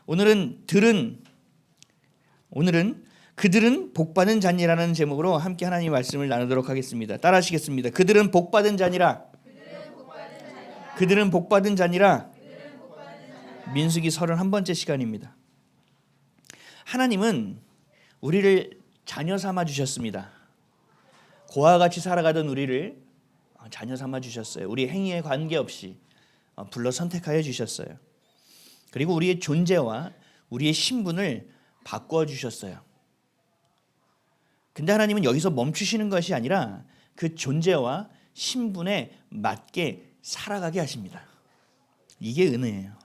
오늘은 그들은 복받은 자니라는 제목으로 함께 하나님의 말씀을 나누도록 하겠습니다. 따라하시겠습니다. 그들은 복받은 자니라. 그들은 복받은 자니라. 민수기 31번째 시간입니다. 하나님은 우리를 자녀 삼아 주셨습니다. 고와 같이 살아가던 우리를 자녀 삼아 주셨어요. 우리 행위에 관계없이 불러 선택하여 주셨어요. 그리고 우리의 존재와 우리의 신분을 바꾸어 주셨어요. 근데 하나님은 여기서 멈추시는 것이 아니라 그 존재와 신분에 맞게 살아가게 하십니다. 이게 은혜예요.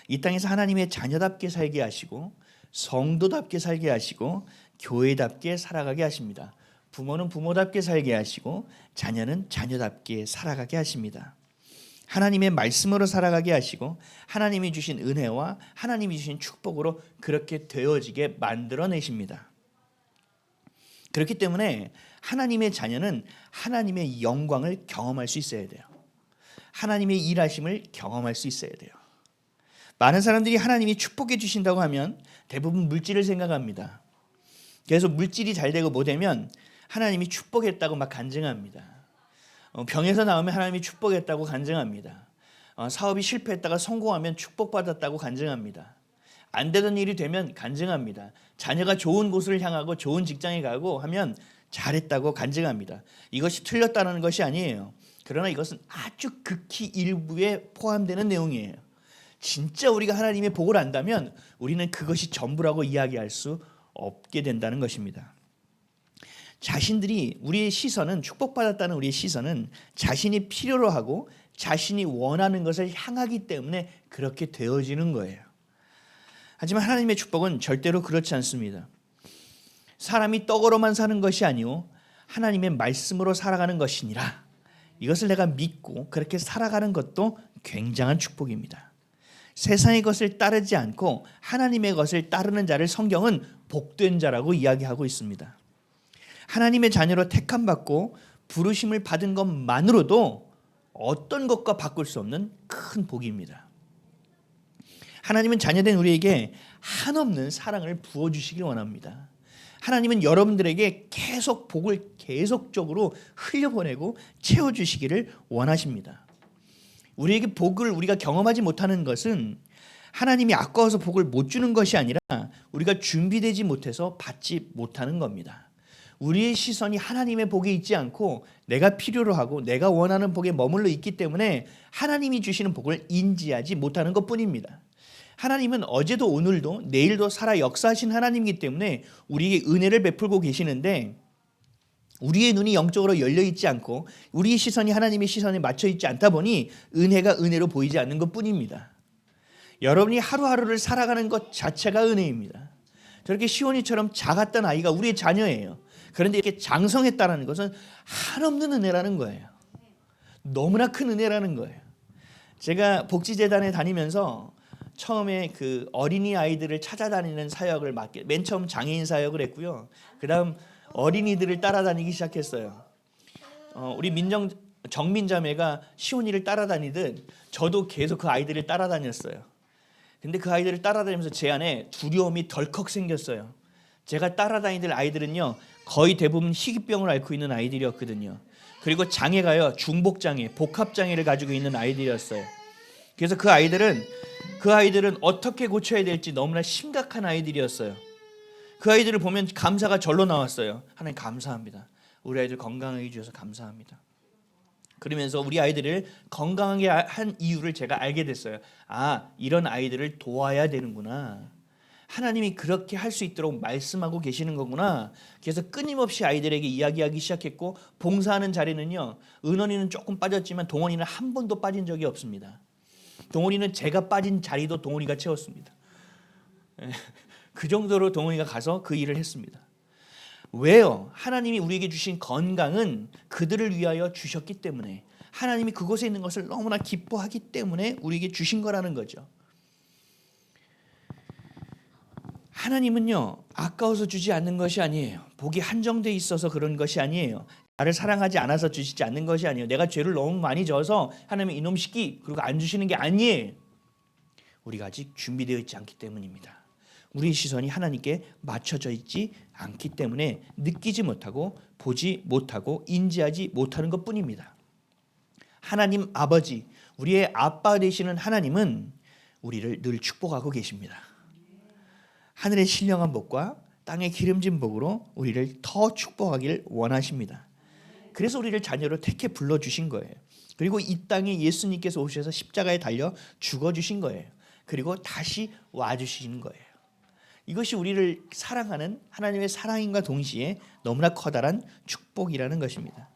이 땅에서 하나님의 자녀답게 살게 하시고 성도답게 살게 하시고 교회답게 살아가게 하십니다. 부모는 부모답게 살게 하시고 자녀는 자녀답게 살아가게 하십니다. 하나님의 말씀으로 살아가게 하시고 하나님이 주신 은혜와 하나님이 주신 축복으로 그렇게 되어지게 만들어내십니다. 그렇기 때문에 하나님의 자녀는 하나님의 영광을 경험할 수 있어야 돼요. 하나님의 일하심을 경험할 수 있어야 돼요. 많은 사람들이 하나님이 축복해 주신다고 하면 대부분 물질을 생각합니다. 그래서 물질이 잘 되고 뭐 되면 하나님이 축복했다고 막 간증합니다. 병에서 나오면 하나님이 축복했다고 간증합니다. 사업이 실패했다가 성공하면 축복받았다고 간증합니다. 안 되던 일이 되면 간증합니다. 자녀가 좋은 곳을 향하고 좋은 직장에 가고 하면 잘했다고 간증합니다. 이것이 틀렸다는 것이 아니에요. 그러나 이것은 아주 극히 일부에 포함되는 내용이에요. 진짜 우리가 하나님의 복을 안다면 우리는 그것이 전부라고 이야기할 수 없게 된다는 것입니다. 자신들이 우리의 시선은 축복받았다는 우리의 시선은 자신이 필요로 하고 자신이 원하는 것을 향하기 때문에 그렇게 되어지는 거예요. 하지만 하나님의 축복은 절대로 그렇지 않습니다. 사람이 떡으로만 사는 것이 아니오 하나님의 말씀으로 살아가는 것이니라. 이것을 내가 믿고 그렇게 살아가는 것도 굉장한 축복입니다. 세상의 것을 따르지 않고 하나님의 것을 따르는 자를 성경은 복된 자라고 이야기하고 있습니다. 하나님의 자녀로 택함받고 부르심을 받은 것만으로도 어떤 것과 바꿀 수 없는 큰 복입니다. 하나님은 자녀된 우리에게 한없는 사랑을 부어주시길 원합니다. 하나님은 여러분들에게 계속 복을 계속적으로 흘려보내고 채워주시기를 원하십니다. 우리에게 복을 우리가 경험하지 못하는 것은 하나님이 아까워서 복을 못 주는 것이 아니라 우리가 준비되지 못해서 받지 못하는 겁니다. 우리의 시선이 하나님의 복에 있지 않고 내가 필요로 하고 내가 원하는 복에 머물러 있기 때문에 하나님이 주시는 복을 인지하지 못하는 것뿐입니다. 하나님은 어제도 오늘도 내일도 살아 역사하신 하나님이기 때문에 우리에게 은혜를 베풀고 계시는데 우리의 눈이 영적으로 열려 있지 않고 우리의 시선이 하나님의 시선에 맞춰 있지 않다 보니 은혜가 은혜로 보이지 않는 것뿐입니다. 여러분이 하루하루를 살아가는 것 자체가 은혜입니다. 저렇게 시온이처럼 작았던 아이가 우리의 자녀예요. 그런데 이렇게 장성했다는 것은 한없는 은혜라는 거예요. 너무나 큰 은혜라는 거예요. 제가 복지재단에 다니면서 처음에 그 어린이 아이들을 찾아다니는 사역을 맡게, 맨 처음 장애인 사역을 했고요. 그 다음 어린이들을 따라다니기 시작했어요. 우리 정민자매가 시온이를 따라다니듯 저도 계속 그 아이들을 따라다녔어요. 근데 그 아이들을 따라다니면서 제 안에 두려움이 덜컥 생겼어요. 제가 따라다니던 아이들은요 거의 대부분 희귀병을 앓고 있는 아이들이었거든요. 그리고 장애가요 중복장애, 복합장애를 가지고 있는 아이들이었어요. 그래서 그 아이들은 어떻게 고쳐야 될지 너무나 심각한 아이들이었어요. 그 아이들을 보면 감사가 절로 나왔어요. 하나님 감사합니다. 우리 아이들 건강하게 해주셔서 감사합니다. 그러면서 우리 아이들을 건강하게 한 이유를 제가 알게 됐어요. 아, 이런 아이들을 도와야 되는구나. 하나님이 그렇게 할 수 있도록 말씀하고 계시는 거구나. 그래서 끊임없이 아이들에게 이야기하기 시작했고 봉사하는 자리는요. 은원이는 조금 빠졌지만 동원이는 한 번도 빠진 적이 없습니다. 동원이는 제가 빠진 자리도 동원이가 채웠습니다. 그 정도로 동원이가 가서 그 일을 했습니다. 왜요? 하나님이 우리에게 주신 건강은 그들을 위하여 주셨기 때문에 하나님이 그곳에 있는 것을 너무나 기뻐하기 때문에 우리에게 주신 거라는 거죠. 하나님은요 아까워서 주지 않는 것이 아니에요. 복이 한정돼 있어서 그런 것이 아니에요. 나를 사랑하지 않아서 주시지 않는 것이 아니에요. 내가 죄를 너무 많이 져서 하나님이 이놈 시키 그리고 안 주시는 게 아니에요. 우리가 아직 준비되어 있지 않기 때문입니다. 우리의 시선이 하나님께 맞춰져 있지 않기 때문에 느끼지 못하고 보지 못하고 인지하지 못하는 것뿐입니다. 하나님 아버지, 우리의 아빠 되시는 하나님은 우리를 늘 축복하고 계십니다. 하늘의 신령한 복과 땅의 기름진 복으로 우리를 더 축복하길 원하십니다. 그래서 우리를 자녀로 택해 불러주신 거예요. 그리고 이 땅에 예수님께서 오셔서 십자가에 달려 죽어주신 거예요. 그리고 다시 와주시는 거예요. 이것이 우리를 사랑하는 하나님의 사랑인과 동시에 너무나 커다란 축복이라는 것입니다.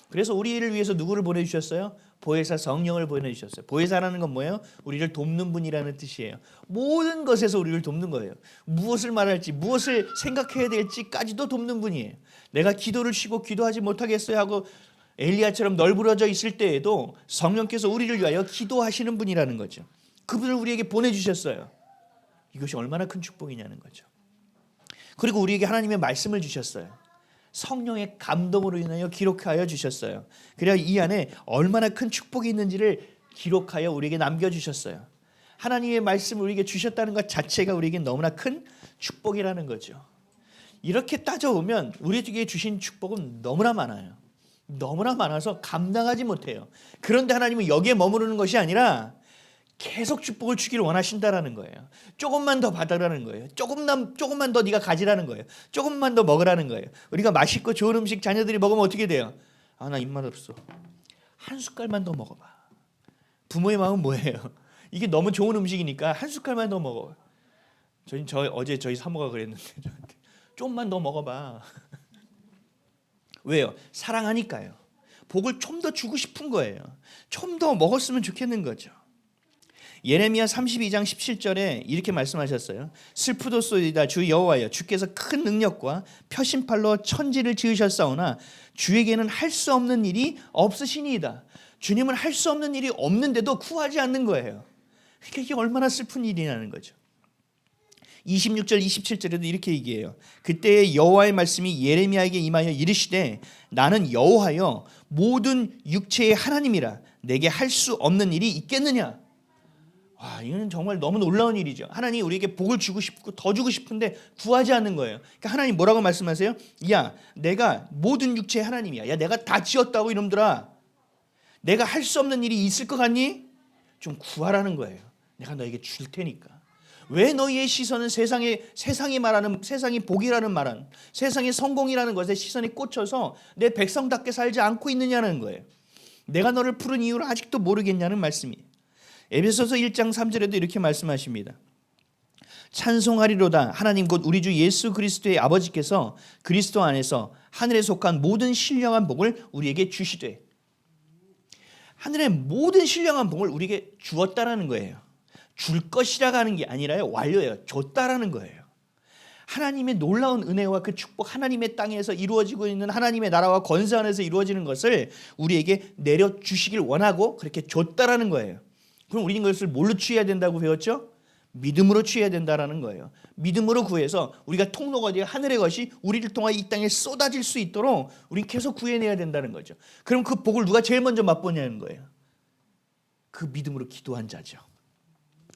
그래서 우리를 위해서 누구를 보내주셨어요? 보혜사 성령을 보내주셨어요. 보혜사라는 건 뭐예요? 우리를 돕는 분이라는 뜻이에요. 모든 것에서 우리를 돕는 거예요. 무엇을 말할지, 무엇을 생각해야 될지까지도 돕는 분이에요. 내가 기도를 쉬고 기도하지 못하겠어요 하고 엘리야처럼 널브러져 있을 때에도 성령께서 우리를 위하여 기도하시는 분이라는 거죠. 그분을 우리에게 보내주셨어요. 이것이 얼마나 큰 축복이냐는 거죠. 그리고 우리에게 하나님의 말씀을 주셨어요. 성령의 감동으로 인하여 기록하여 주셨어요. 그래야 이 안에 얼마나 큰 축복이 있는지를 기록하여 우리에게 남겨주셨어요. 하나님의 말씀을 우리에게 주셨다는 것 자체가 우리에게 너무나 큰 축복이라는 거죠. 이렇게 따져보면 우리에게 주신 축복은 너무나 많아요. 너무나 많아서 감당하지 못해요. 그런데 하나님은 여기에 머무르는 것이 아니라 계속 축복을 주기를 원하신다라는 거예요. 조금만 더 받으라는 거예요. 조금만 더 네가 가지라는 거예요. 조금만 더 먹으라는 거예요. 우리가 맛있고 좋은 음식 자녀들이 먹으면 어떻게 돼요? 아, 나 입맛 없어. 한 숟갈만 더 먹어봐. 부모의 마음은 뭐예요? 이게 너무 좋은 음식이니까 한 숟갈만 더 먹어. 어제 저희 사모가 그랬는데 저한테 좀만 더 먹어봐. 왜요? 사랑하니까요. 복을 좀 더 주고 싶은 거예요. 좀 더 먹었으면 좋겠는 거죠. 예레미야 32장 17절에 이렇게 말씀하셨어요. 슬프도소이다 주 여호와여, 주께서 큰 능력과 표심팔로 천지를 지으셨사오나 주에게는 할 수 없는 일이 없으시니이다. 주님은 할 수 없는 일이 없는데도 구하지 않는 거예요. 그러니까 이게 얼마나 슬픈 일이냐는 거죠. 26절 27절에도 이렇게 얘기해요. 그때 여호와의 말씀이 예레미야에게 임하여 이르시되 나는 여호와여 모든 육체의 하나님이라 내게 할 수 없는 일이 있겠느냐. 와, 이거는 정말 너무 놀라운 일이죠. 하나님 우리에게 복을 주고 싶고 더 주고 싶은데 구하지 않는 거예요. 그러니까 하나님 뭐라고 말씀하세요? 야, 내가 모든 육체의 하나님이야. 야, 내가 다 지었다고 이놈들아. 내가 할 수 없는 일이 있을 것 같니? 좀 구하라는 거예요. 내가 너에게 줄 테니까. 왜 너희의 시선은 세상이 말하는 세상이 복이라는 말은 세상의 성공이라는 것에 시선이 꽂혀서 내 백성답게 살지 않고 있느냐는 거예요. 내가 너를 부른 이유를 아직도 모르겠냐는 말씀이에요. 에베소서 1장 3절에도 이렇게 말씀하십니다. 찬송하리로다 하나님 곧 우리 주 예수 그리스도의 아버지께서 그리스도 안에서 하늘에 속한 모든 신령한 복을 우리에게 주시되. 하늘의 모든 신령한 복을 우리에게 주었다라는 거예요. 줄 것이라고 하는 게 아니라요, 완료예요. 줬다라는 거예요. 하나님의 놀라운 은혜와 그 축복, 하나님의 땅에서 이루어지고 있는 하나님의 나라와 권세 안에서 이루어지는 것을 우리에게 내려주시길 원하고 그렇게 줬다라는 거예요. 그럼 우리는 그것을 뭘로 취해야 된다고 배웠죠? 믿음으로 취해야 된다라는 거예요. 믿음으로 구해서 우리가 통로가 되어 하늘의 것이 우리를 통하여 이 땅에 쏟아질 수 있도록 우리는 계속 구해내야 된다는 거죠. 그럼 그 복을 누가 제일 먼저 맛보냐는 거예요. 그 믿음으로 기도한 자죠.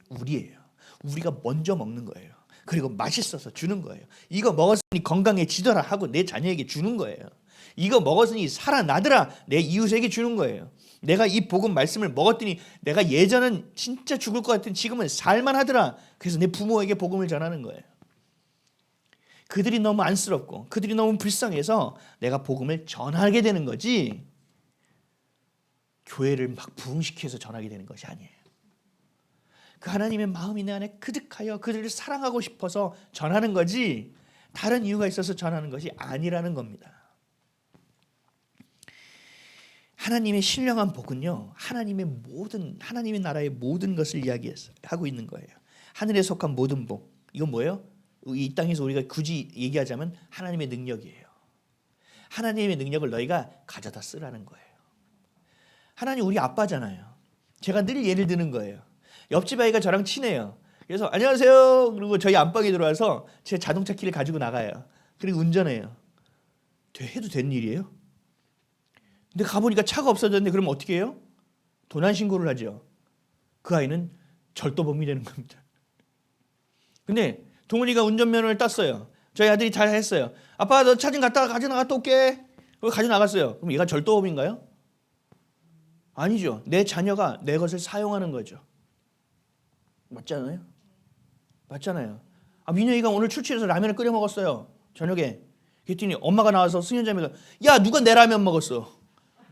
우리예요. 우리가 먼저 먹는 거예요. 그리고 맛있어서 주는 거예요. 이거 먹었으니 건강해지더라 하고 내 자녀에게 주는 거예요. 이거 먹었으니 살아나더라 내 이웃에게 주는 거예요. 내가 이 복음 말씀을 먹었더니 내가 예전은 진짜 죽을 것 같은 지금은 살만하더라. 그래서 내 부모에게 복음을 전하는 거예요. 그들이 너무 안쓰럽고 그들이 너무 불쌍해서 내가 복음을 전하게 되는 거지 교회를 막 부흥시켜서 전하게 되는 것이 아니에요. 그 하나님의 마음이 내 안에 그득하여 그들을 사랑하고 싶어서 전하는 거지 다른 이유가 있어서 전하는 것이 아니라는 겁니다. 하나님의 신령한 복은요, 하나님의 나라의 모든 것을 이야기하고 있는 거예요. 하늘에 속한 모든 복. 이건 뭐예요? 이 땅에서 우리가 굳이 얘기하자면 하나님의 능력이에요. 하나님의 능력을 너희가 가져다 쓰라는 거예요. 하나님 우리 아빠잖아요. 제가 늘 예를 드는 거예요. 옆집 아이가 저랑 친해요. 그래서 안녕하세요. 그리고 저희 안방에 들어와서 제 자동차 키를 가지고 나가요. 그리고 운전해요. 해도 되는 일이에요? 근데 가보니까 차가 없어졌는데 그러면 어떻게 해요? 도난 신고를 하죠. 그 아이는 절도범이 되는 겁니다. 근데 동훈이가 운전면허를 땄어요. 저희 아들이 잘 했어요. 아빠 너 차좀 가져 나갔다 올게. 가져 나갔어요. 그럼 얘가 절도범인가요? 아니죠. 내 자녀가 내 것을 사용하는 거죠. 맞잖아요. 맞잖아요. 민혁이가 오늘 출출해서 라면을 끓여 먹었어요. 저녁에. 그랬더니 엄마가 나와서 승현자매가 야 누가 내 라면 먹었어.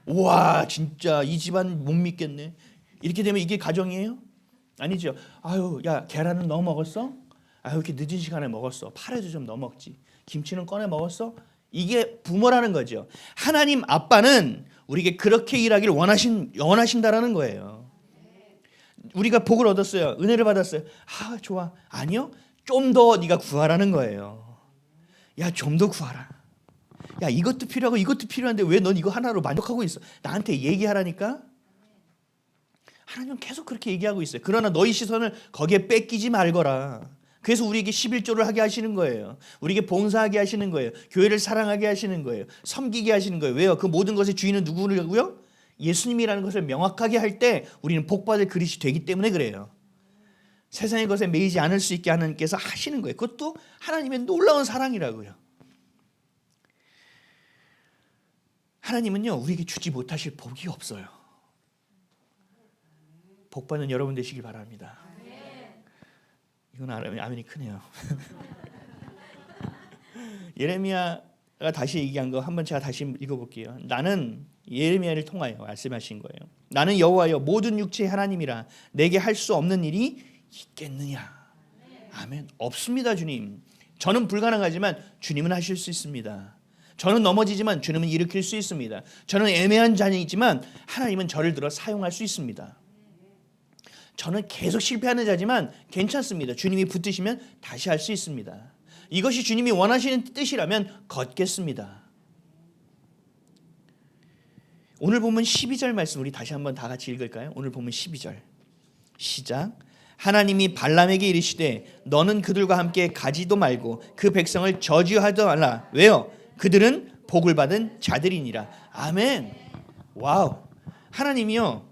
우와 진짜 이 집안 못 믿겠네. 이렇게 되면 이게 가정이에요? 아니죠. 아유 야 계란은 넣어 먹었어? 아유 이렇게 늦은 시간에 먹었어. 파래도 좀 넣어 먹지. 김치는 꺼내 먹었어? 이게 부모라는 거죠. 하나님 아빠는 우리에게 그렇게 일하기를 원하신다라는 거예요. 우리가 복을 얻었어요. 은혜를 받았어요. 아 좋아. 아니요. 좀 더 네가 구하라는 거예요. 야 좀 더 구하라. 야 이것도 필요하고 이것도 필요한데 왜 넌 이거 하나로 만족하고 있어? 나한테 얘기하라니까. 하나님은 계속 그렇게 얘기하고 있어요. 그러나 너희 시선을 거기에 뺏기지 말거라. 그래서 우리에게 11조를 하게 하시는 거예요. 우리에게 봉사하게 하시는 거예요. 교회를 사랑하게 하시는 거예요. 섬기게 하시는 거예요. 왜요? 그 모든 것의 주인은 누구냐고요? 예수님이라는 것을 명확하게 할 때 우리는 복받을 그릇이 되기 때문에 그래요. 세상의 것에 매이지 않을 수 있게 하나님께서 하시는 거예요. 그것도 하나님의 놀라운 사랑이라고요. 하나님은요 우리에게 주지 못하실 복이 없어요. 복받는 여러분 되시길 바랍니다. 이건 아멘이 크네요. 예레미야가 다시 얘기한 거 한번 제가 다시 읽어볼게요. 나는 예레미야를 통하여 말씀하신 거예요. 나는 여호와여 모든 육체의 하나님이라 내게 할 수 없는 일이 있겠느냐. 아멘. 없습니다 주님. 저는 불가능하지만 주님은 하실 수 있습니다. 저는 넘어지지만 주님은 일으킬 수 있습니다. 저는 애매한 자이지만 하나님은 저를 들어 사용할 수 있습니다. 저는 계속 실패하는 자지만 괜찮습니다. 주님이 붙드시면 다시 할 수 있습니다. 이것이 주님이 원하시는 뜻이라면 걷겠습니다. 오늘 보면 12절 말씀 우리 다시 한번 다 같이 읽을까요? 오늘 보면 12절 시작. 하나님이 발람에게 이르시되 너는 그들과 함께 가지도 말고 그 백성을 저주하도 말라. 왜요? 그들은 복을 받은 자들이니라. 아멘. 와우. 하나님이요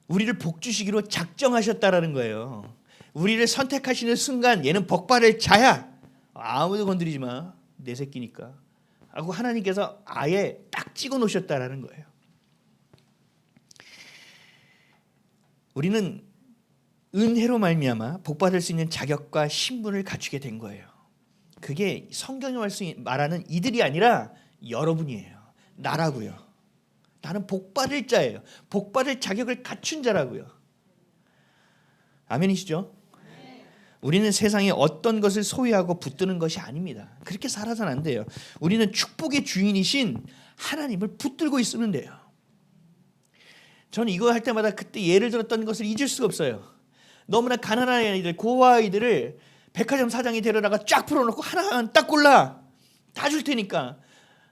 우리를 복 주시기로 작정하셨다라는 거예요. 우리를 선택하시는 순간 얘는 복 받을 자야. 아무도 건드리지 마. 내 새끼니까. 하고 하나님께서 아예 딱 찍어 놓으셨다라는 거예요. 우리는 은혜로 말미암아 복 받을 수 있는 자격과 신분을 갖추게 된 거예요. 그게 성경이 말하는 이들이 아니라 여러분이에요. 나라고요. 나는 복 받을 자예요. 복 받을 자격을 갖춘 자라고요. 아멘이시죠? 우리는 세상에 어떤 것을 소유하고 붙드는 것이 아닙니다. 그렇게 살아서는 안 돼요. 우리는 축복의 주인이신 하나님을 붙들고 있으면 돼요. 저는 이거 할 때마다 그때 예를 들었던 것을 잊을 수가 없어요. 너무나 가난한 아이들, 고아 아이들을 백화점 사장이 데려다가 쫙 풀어놓고 하나하나 딱 골라. 다 줄 테니까.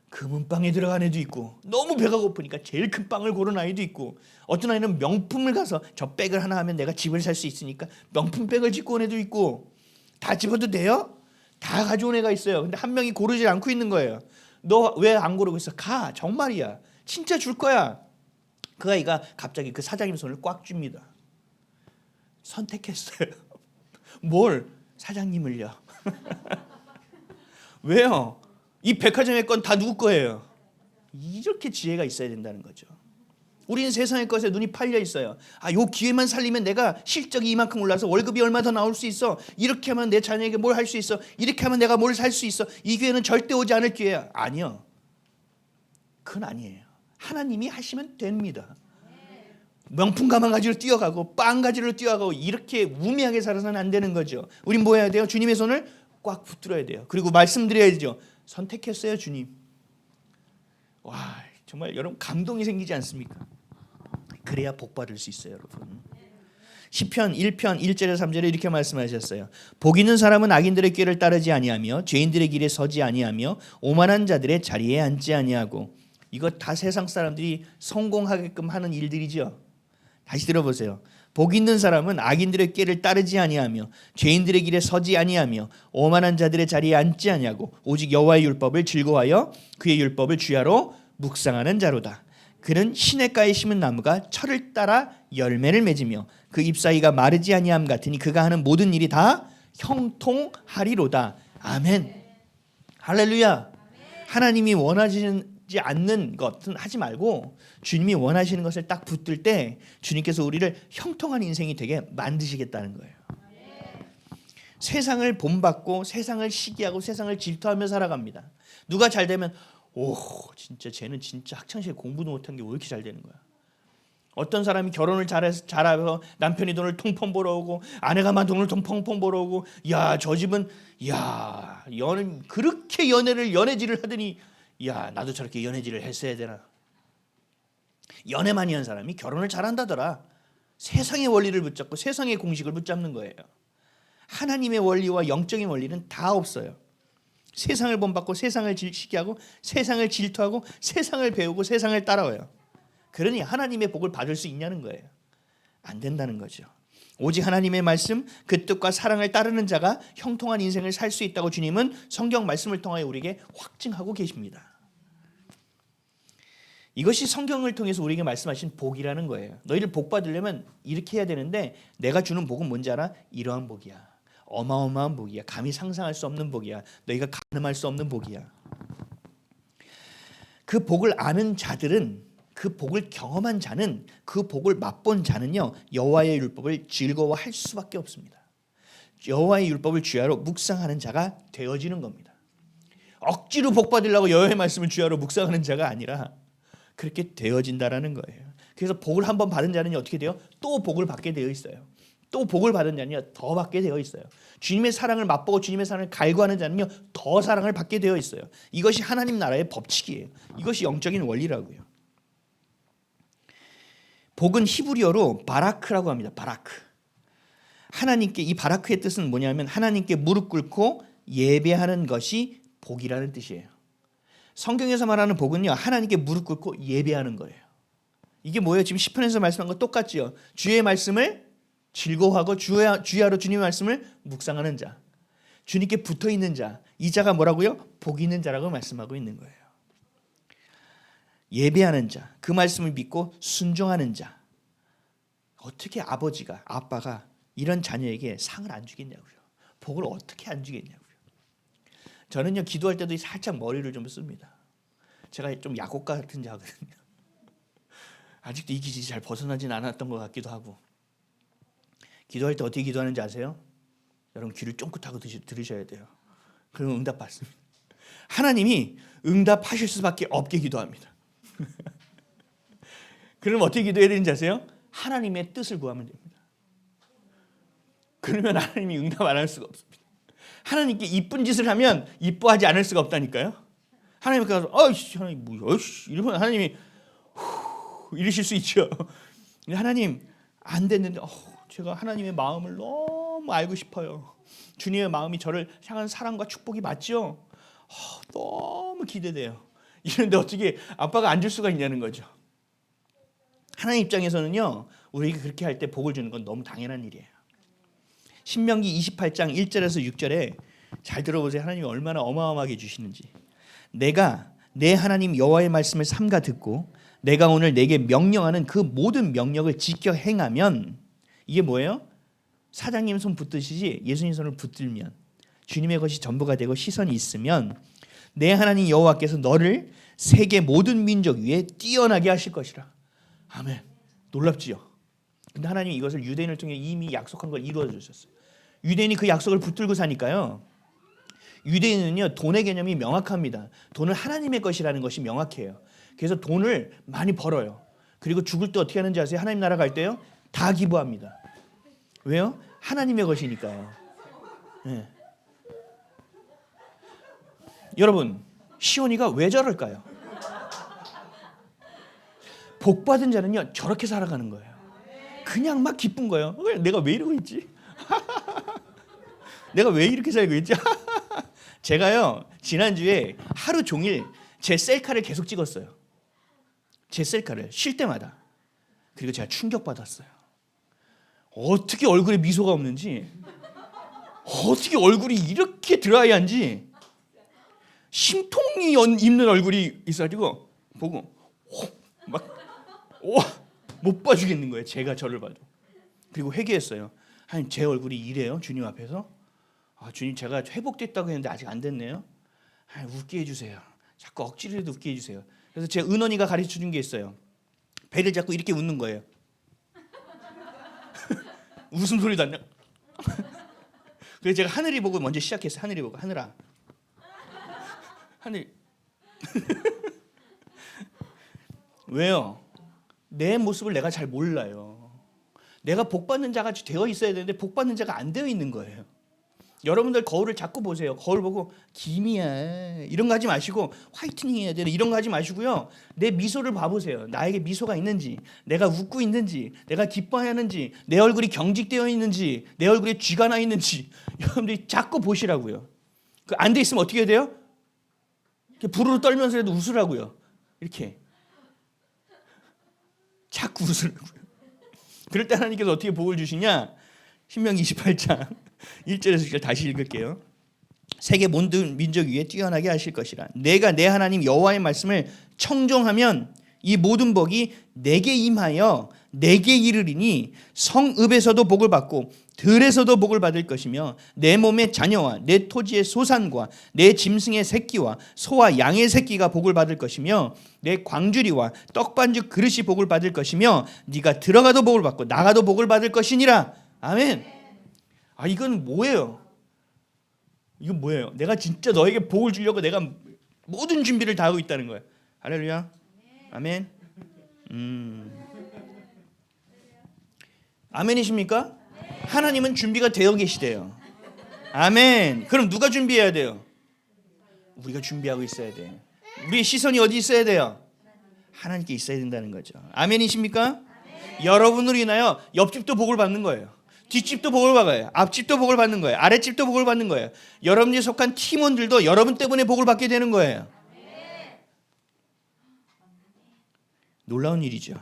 금은방에 들어간 애도 있고 너무 배가 고프니까 제일 큰 빵을 고른 아이도 있고 어떤 아이는 명품을 가서 저 백을 하나 하면 내가 집을 살 수 있으니까 명품 백을 짓고 온 애도 있고 다 집어도 돼요? 다 가져온 애가 있어요. 근데 한 명이 고르지 않고 있는 거예요. 너 왜 안 고르고 있어? 가. 정말이야. 진짜 줄 거야. 그 아이가 갑자기 그 사장님 손을 꽉 줍니다. 선택했어요. 뭘? 사장님을요. 왜요? 이 백화점의 건 다 누구 거예요? 이렇게 지혜가 있어야 된다는 거죠. 우리는 세상의 것에 눈이 팔려 있어요. 요 기회만 살리면 내가 실적이 이만큼 올라서 월급이 얼마 더 나올 수 있어. 이렇게 하면 내 자녀에게 뭘 할 수 있어. 이렇게 하면 내가 뭘 살 수 있어. 이 기회는 절대 오지 않을 기회야. 아니요. 그건 아니에요. 하나님이 하시면 됩니다. 명품 가방 가지로 뛰어가고 빵 가지로 뛰어가고 이렇게 우매하게 살아서는 안 되는 거죠. 우린 뭐 해야 돼요? 주님의 손을 꽉 붙들어야 돼요. 그리고 말씀드려야죠. 선택했어요 주님. 와 정말 여러분 감동이 생기지 않습니까? 그래야 복 받을 수 있어요 여러분. 시편 1편 1절에 3절에 이렇게 말씀하셨어요. 복 있는 사람은 악인들의 꾀를 따르지 아니하며 죄인들의 길에 서지 아니하며 오만한 자들의 자리에 앉지 아니하고. 이거 다 세상 사람들이 성공하게끔 하는 일들이죠. 다시 들어보세요. 복 있는 사람은 악인들의 꾀를 따르지 아니하며 죄인들의 길에 서지 아니하며 오만한 자들의 자리에 앉지 아니하고 오직 여호와의 율법을 즐거워하여 그의 율법을 주야로 묵상하는 자로다. 그는 시냇가에 심은 나무가 철을 따라 열매를 맺으며 그 잎사귀가 마르지 아니함 같으니 그가 하는 모든 일이 다 형통하리로다. 아멘. 할렐루야. 하나님이 원하시지 않는 것은 하지 말고 주님이 원하시는 것을 딱 붙들 때 주님께서 우리를 형통한 인생이 되게 만드시겠다는 거예요. 세상을 본받고 세상을 시기하고 세상을 질투하며 살아갑니다. 누가 잘 되면 오 진짜 쟤는 진짜 학창시절에 공부도 못한 게 왜 이렇게 잘 되는 거야. 어떤 사람이 결혼을 잘해서 남편이 돈을 통통 벌어오고 아내가 돈을 통통 벌어오고 야 저 집은 야 연애 그렇게 연애질을 하더니 야 나도 저렇게 연애질을 했어야 되나. 연애 많이 한 사람이 결혼을 잘한다더라. 세상의 원리를 붙잡고 세상의 공식을 붙잡는 거예요. 하나님의 원리와 영적인 원리는 다 없어요. 세상을 본받고 세상을 시기하고 세상을 질투하고 세상을 배우고 세상을 따라와요. 그러니 하나님의 복을 받을 수 있냐는 거예요. 안 된다는 거죠. 오직 하나님의 말씀 그 뜻과 사랑을 따르는 자가 형통한 인생을 살 수 있다고 주님은 성경 말씀을 통하여 우리에게 확증하고 계십니다. 이것이 성경을 통해서 우리에게 말씀하신 복이라는 거예요. 너희를 복 받으려면 이렇게 해야 되는데 내가 주는 복은 뭔지 알아? 이러한 복이야. 어마어마한 복이야. 감히 상상할 수 없는 복이야. 너희가 가늠할 수 없는 복이야. 그 복을 아는 자들은 그 복을 경험한 자는 그 복을 맛본 자는요 여호와의 율법을 즐거워할 수밖에 없습니다. 여호와의 율법을 주야로 묵상하는 자가 되어지는 겁니다. 억지로 복 받으려고 여호와의 말씀을 주야로 묵상하는 자가 아니라 그렇게 되어진다라는 거예요. 그래서 복을 한번 받은 자는 어떻게 돼요? 또 복을 받게 되어 있어요. 또 복을 받은 자는요 더 받게 되어 있어요. 주님의 사랑을 맛보고 주님의 사랑을 갈구하는 자는요 더 사랑을 받게 되어 있어요. 이것이 하나님 나라의 법칙이에요. 이것이 영적인 원리라고요. 복은 히브리어로 바라크라고 합니다. 바라크. 하나님께 이 바라크의 뜻은 뭐냐면 하나님께 무릎 꿇고 예배하는 것이 복이라는 뜻이에요. 성경에서 말하는 복은요 하나님께 무릎 꿇고 예배하는 거예요. 이게 뭐예요? 지금 시편에서 말씀한 거 똑같지요. 주의 말씀을 즐거워하고 주야로 주님의 말씀을 묵상하는 자, 주님께 붙어 있는 자, 이 자가 뭐라고요? 복 있는 자라고 말씀하고 있는 거예요. 예배하는 자, 그 말씀을 믿고 순종하는 자. 어떻게 아빠가 이런 자녀에게 상을 안 주겠냐고요. 복을 어떻게 안 주겠냐고요. 저는요 기도할 때도 살짝 머리를 좀 씁니다. 제가 좀 약옥가 같은 자거든요. 아직도 이 기질이 잘 벗어나진 않았던 것 같기도 하고. 기도할 때 어떻게 기도하는지 아세요? 여러분 귀를 쫑긋하고 들으셔야 돼요. 그러면 응답 받습니다. 하나님이 응답하실 수밖에 없게 기도합니다. 그러면 어떻게 기도해야 되는지 아세요? 하나님의 뜻을 구하면 됩니다. 그러면 하나님이 응답 안 할 수가 없습니다. 하나님께 이쁜 짓을 하면 이뻐하지 않을 수가 없다니까요. 하나님께 가서 어이씨 하나님 뭐야 이러면 하나님이 이러실 수 있죠. 하나님 안 됐는데 제가 하나님의 마음을 너무 알고 싶어요. 주님의 마음이 저를 향한 사랑과 축복이 맞죠? 너무 기대돼요. 이런데 어떻게 아빠가 안 줄 수가 있냐는 거죠. 하나님 입장에서는요 우리가 그렇게 할 때 복을 주는 건 너무 당연한 일이에요. 신명기 28장 1절에서 6절에 잘 들어보세요. 하나님이 얼마나 어마어마하게 주시는지. 내가 내 하나님 여호와의 말씀을 삼가 듣고 내가 오늘 내게 명령하는 그 모든 명령을 지켜 행하면 이게 뭐예요? 사장님 손 붙드시지 예수님 손을 붙들면 주님의 것이 전부가 되고 시선이 있으면 내 하나님 여호와께서 너를 세계 모든 민족 위에 뛰어나게 하실 것이라. 아멘. 놀랍지요? 근데 하나님이 이것을 유대인을 통해 이미 약속한 걸 이루어 주셨어요. 유대인이 그 약속을 붙들고 사니까요. 유대인은요 돈의 개념이 명확합니다. 돈은 하나님의 것이라는 것이 명확해요. 그래서 돈을 많이 벌어요. 그리고 죽을 때 어떻게 하는지 아세요? 하나님 나라 갈 때요 다 기부합니다. 왜요? 하나님의 것이니까요. 네. 여러분 시온이가 왜 저럴까요? 복 받은 자는요 저렇게 살아가는 거예요. 그냥 막 기쁜 거예요. 내가 왜 이러고 있지? 내가 왜 이렇게 살고 있지? 제가요 지난주에 하루 종일 제 셀카를 계속 찍었어요. 제 셀카를 쉴 때마다. 그리고 제가 충격받았어요. 어떻게 얼굴에 미소가 없는지, 어떻게 얼굴이 이렇게 드라이한지, 심통이 있는 얼굴이 있어가지고 보고 막 못 봐주겠는 거예요. 제가 저를 봐도. 그리고 회개했어요. 하나님, 제 얼굴이 이래요? 주님 앞에서? 주님, 제가 회복됐다고 했는데 아직 안 됐네요. 하나님, 웃게 해주세요. 자꾸 억지로라도 웃게 해주세요. 그래서 제 은원이가 가르쳐준 게 있어요. 배를 잡고 이렇게 웃는 거예요. 웃음소리도 안 나. 그래서 제가 하늘이 보고 먼저 시작했어요. 하늘이 보고, 하늘아, 하늘. 왜요? 내 모습을 내가 잘 몰라요. 내가 복받는 자가 되어 있어야 되는데 복받는 자가 안 되어 있는 거예요. 여러분들 거울을 자꾸 보세요. 거울 보고 김이야 이런 거 하지 마시고 화이트닝 해야 되는 이런 거 하지 마시고요. 내 미소를 봐보세요. 나에게 미소가 있는지, 내가 웃고 있는지, 내가 기뻐하는지, 내 얼굴이 경직되어 있는지, 내 얼굴에 쥐가 나 있는지 여러분들이 자꾸 보시라고요. 안 돼 있으면 어떻게 해야 돼요? 이렇게 부르르 떨면서라도 웃으라고요. 이렇게 자꾸 웃으라고요. 그럴 때 하나님께서 어떻게 복을 주시냐? 신명기 28장 1절에서 6절 다시 읽을게요. 세계 모든 민족 위에 뛰어나게 하실 것이라. 내가 내 하나님 여호와의 말씀을 청종하면 이 모든 복이 내게 임하여 내게 이르리니 성읍에서도 복을 받고 들에서도 복을 받을 것이며 내 몸의 자녀와 내 토지의 소산과 내 짐승의 새끼와 소와 양의 새끼가 복을 받을 것이며 내 광주리와 떡반죽 그릇이 복을 받을 것이며 네가 들어가도 복을 받고 나가도 복을 받을 것이니라. 아멘. 이건 뭐예요? 이건 뭐예요? 내가 진짜 너에게 복을 주려고 내가 모든 준비를 다 하고 있다는 거예요. 할렐루야. 아멘. 아멘이십니까? 하나님은 준비가 되어 계시대요. 아멘. 그럼 누가 준비해야 돼요? 우리가 준비하고 있어야 돼요. 우리의 시선이 어디 있어야 돼요? 하나님께 있어야 된다는 거죠. 아멘이십니까? 아멘. 여러분으로 인하여 옆집도 복을 받는 거예요. 뒷집도 복을 받아요. 앞집도 복을 받는 거예요. 아랫집도 복을 받는 거예요. 여러분이 속한 팀원들도 여러분 때문에 복을 받게 되는 거예요. 놀라운 일이죠.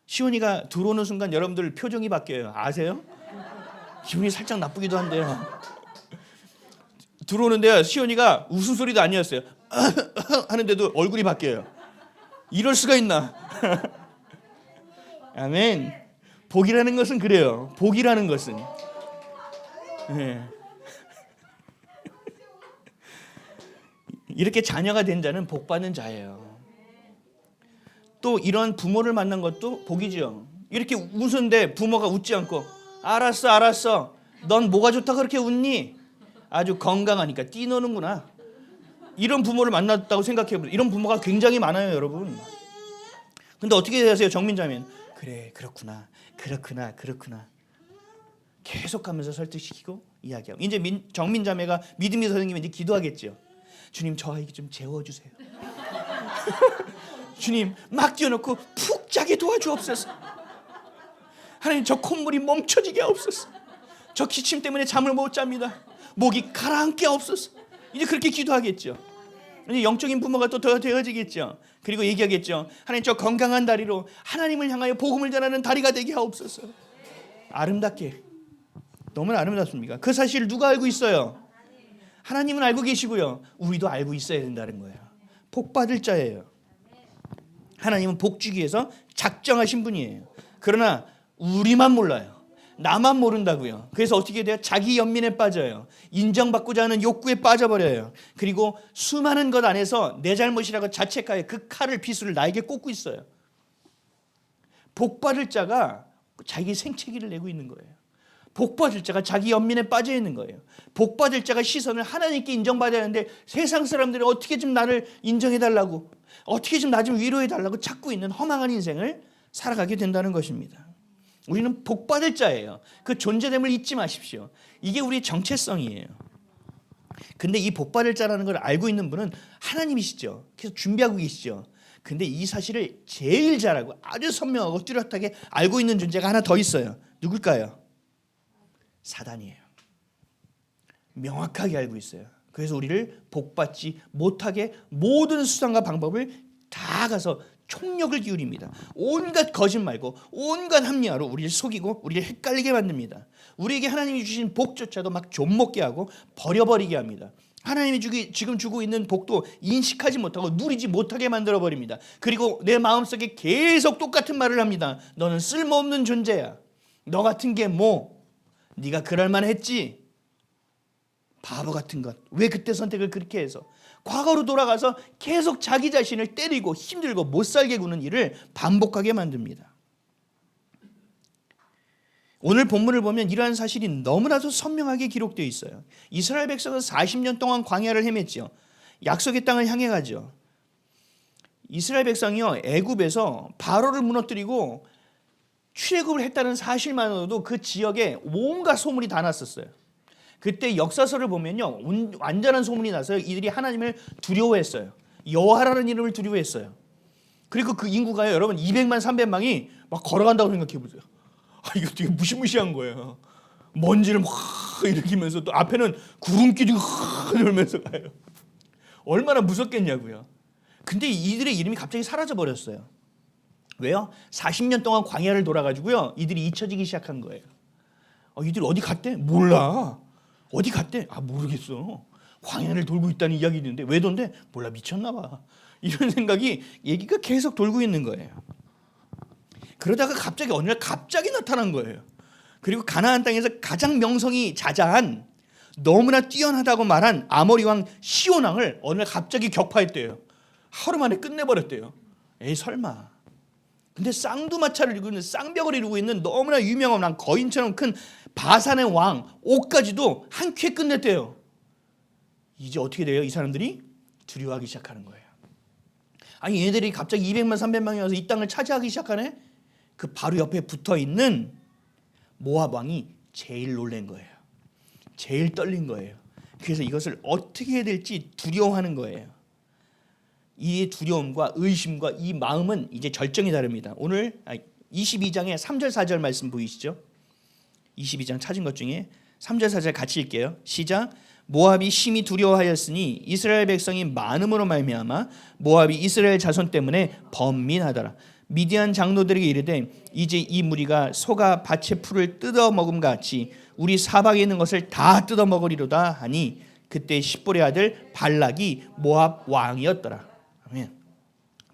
시온이가 들어오는 순간 여러분들 표정이 바뀌어요. 아세요? 기분이 살짝 나쁘기도 한데요. 들어오는데요, 시온이가 웃음소리도 아니었어요. 하는데도 얼굴이 바뀌어요. 이럴 수가 있나? 아멘. 복이라는 것은 그래요. 복이라는 것은 이렇게 자녀가 된 자는 복 받는 자예요. 또 이런 부모를 만난 것도 복이죠. 이렇게 웃는데 부모가 웃지 않고 알았어 넌 뭐가 좋다 그렇게 웃니? 아주 건강하니까 뛰노는구나. 이런 부모를 만났다고 생각해보세요. 이런 부모가 굉장히 많아요, 여러분. 근데 어떻게 되세요, 정민자면? 그래, 그렇구나. 계속하면서 설득시키고 이야기하고. 이제 정민자매가 믿음이 더 생기면 이제 기도하겠죠. 주님, 저 아이 좀 재워주세요. 주님, 막 뛰어놓고 푹 자게 도와주옵소서. 하나님, 저 콧물이 멈춰지게 하옵소서. 저 기침 때문에 잠을 못 잡니다. 목이 가라앉게 하옵소서. 이제 그렇게 기도하겠죠. 이제 영적인 부모가 또 더 되어지겠죠. 그리고 얘기하겠죠. 하나님, 저 건강한 다리로 하나님을 향하여 복음을 전하는 다리가 되게 하옵소서. 아름답게. 너무나 아름답습니까? 그 사실을 누가 알고 있어요? 하나님은 알고 계시고요. 우리도 알고 있어야 된다는 거예요. 복 받을 자예요. 하나님은 복 주기 위해서 작정하신 분이에요. 그러나 우리만 몰라요. 나만 모른다고요. 그래서 어떻게 돼요? 자기 연민에 빠져요. 인정받고자 하는 욕구에 빠져버려요. 그리고 수많은 것 안에서 내 잘못이라고 자책하여 그 칼을 비수를 나에게 꽂고 있어요. 복 받을 자가 자기 생채기를 내고 있는 거예요. 복 받을 자가 자기 연민에 빠져 있는 거예요. 복 받을 자가 시선을 하나님께 인정받아야 하는데 세상 사람들이 어떻게 좀 나를 인정해달라고, 어떻게 좀 나 좀 위로해달라고 찾고 있는 허망한 인생을 살아가게 된다는 것입니다. 우리는 복 받을 자예요. 그 존재됨을 잊지 마십시오. 이게 우리의 정체성이에요. 근데 이 복 받을 자라는 걸 알고 있는 분은 하나님이시죠. 그래서 준비하고 계시죠. 근데 이 사실을 제일 잘하고 아주 선명하고 뚜렷하게 알고 있는 존재가 하나 더 있어요. 누굴까요? 사단이에요. 명확하게 알고 있어요. 그래서 우리를 복받지 못하게 모든 수단과 방법을 다 가서 총력을 기울입니다. 온갖 거짓말고 온갖 합리화로 우리를 속이고 우리를 헷갈리게 만듭니다. 우리에게 하나님이 주신 복조차도 막 좀먹게 하고 버려버리게 합니다. 하나님이 지금 주고 있는 복도 인식하지 못하고 누리지 못하게 만들어버립니다. 그리고 내 마음속에 계속 똑같은 말을 합니다. 너는 쓸모없는 존재야. 너 같은 게 뭐? 네가 그럴 만했지. 바보 같은 것. 왜 그때 선택을 그렇게 해서? 과거로 돌아가서 계속 자기 자신을 때리고 힘들고 못 살게 구는 일을 반복하게 만듭니다. 오늘 본문을 보면 이러한 사실이 너무나도 선명하게 기록되어 있어요. 이스라엘 백성은 40년 동안 광야를 헤맸죠. 약속의 땅을 향해 가죠. 이스라엘 백성이요, 애굽에서 바로를 무너뜨리고 출애굽을 했다는 사실만으로도 그 지역에 온갖 소문이 다 났었어요. 그때 역사서를 보면요, 완전한 소문이 나서 이들이 하나님을 두려워했어요. 여호와라는 이름을 두려워했어요. 그리고 그 인구가요, 여러분 200만 300만이 막 걸어간다고 생각해 보세요. 이거 되게 무시무시한 거예요. 먼지를 막 일으키면서 또 앞에는 구름길이 돌면서 가요. 얼마나 무섭겠냐고요. 근데 이들의 이름이 갑자기 사라져 버렸어요. 왜요? 40년 동안 광야를 돌아가지고요, 이들이 잊혀지기 시작한 거예요. 이들 어디 갔대? 몰라. 어디 갔대? 모르겠어. 광야를 돌고 있다는 이야기 있는데 왜 돈대? 몰라, 미쳤나 봐. 이런 얘기가 계속 돌고 있는 거예요. 그러다가 갑자기 어느 날 갑자기 나타난 거예요. 그리고 가나안 땅에서 가장 명성이 자자한, 너무나 뛰어나다고 말한 아모리 왕 시온 왕을 어느 날 갑자기 격파했대요. 하루 만에 끝내버렸대요. 에이 설마. 근데 쌍두마차를 이루고 있는, 쌍벽을 이루고 있는 너무나 유명한 왕, 거인처럼 큰 바산의 왕 옥까지도 한 큐에 끝냈대요. 이제 어떻게 돼요? 이 사람들이 두려워하기 시작하는 거예요. 얘네들이 갑자기 200만 300만이 와서 이 땅을 차지하기 시작하네? 그 바로 옆에 붙어있는 모압 왕이 제일 놀란 거예요. 제일 떨린 거예요. 그래서 이것을 어떻게 해야 될지 두려워하는 거예요. 이 두려움과 의심과 이 마음은 이제 절정이 다릅니다. 오늘 22장의 3절 4절 말씀 보이시죠? 22장 찾은 것 중에 3절 4절 같이 읽게요. 시작. 모압이 심히 두려워하였으니 이스라엘 백성이 많음으로 말미암아 모압이 이스라엘 자손 때문에 번민하더라. 미디안 장로들에게 이르되 이제 이 무리가 소가 밭의 풀을 뜯어 먹음 같이 우리 사방에 있는 것을 다 뜯어 먹으리로다 하니 그때 십볼의 아들 발락이 모압 왕이었더라. 아멘.